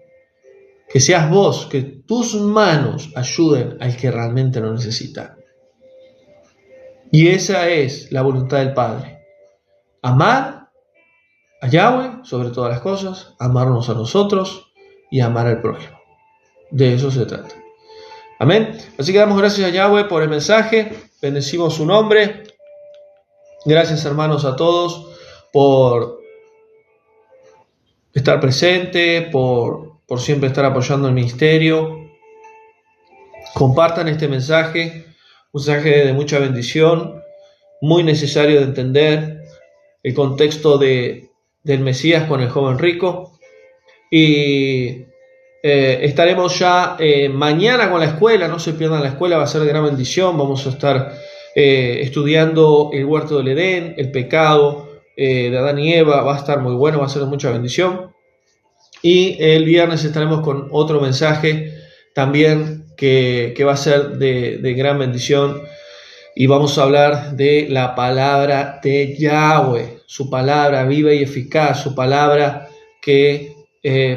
Que seas vos, que tus manos ayuden al que realmente lo necesita. Y esa es la voluntad del Padre. Amar a Yahweh sobre todas las cosas, amarnos a nosotros y amar al prójimo. De eso se trata. Amén. Así que damos gracias a Yahweh por el mensaje. Bendecimos su nombre. Gracias, hermanos, a todos por estar presente, por siempre estar apoyando el ministerio. Compartan este mensaje. Un mensaje de mucha bendición, muy necesario de entender el contexto del Mesías con el joven rico. Y estaremos ya mañana con la escuela, no se pierdan la escuela, va a ser de gran bendición. Vamos a estar estudiando el huerto del Edén, el pecado de Adán y Eva, va a estar muy bueno, va a ser de mucha bendición. Y el viernes estaremos con otro mensaje también que va a ser de gran bendición, y vamos a hablar de la palabra de Yahweh, su palabra viva y eficaz, su palabra que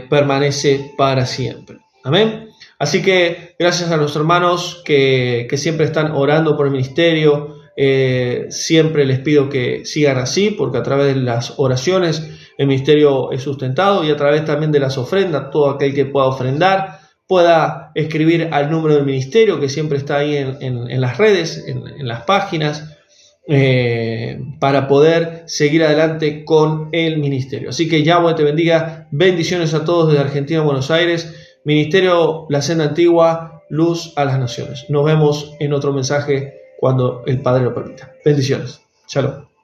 permanece para siempre. Amén. Así que gracias a los hermanos que siempre están orando por el ministerio. Siempre les pido que sigan así, porque a través de las oraciones el ministerio es sustentado, y a través también de las ofrendas, todo aquel que pueda ofrendar, pueda escribir al número del ministerio, que siempre está ahí en las redes, en las páginas, para poder seguir adelante con el ministerio. Así que Yahweh te bendiga, bendiciones a todos desde Argentina, Buenos Aires, Ministerio La Senda Antigua, Luz a las Naciones. Nos vemos en otro mensaje cuando el Padre lo permita. Bendiciones. Shalom.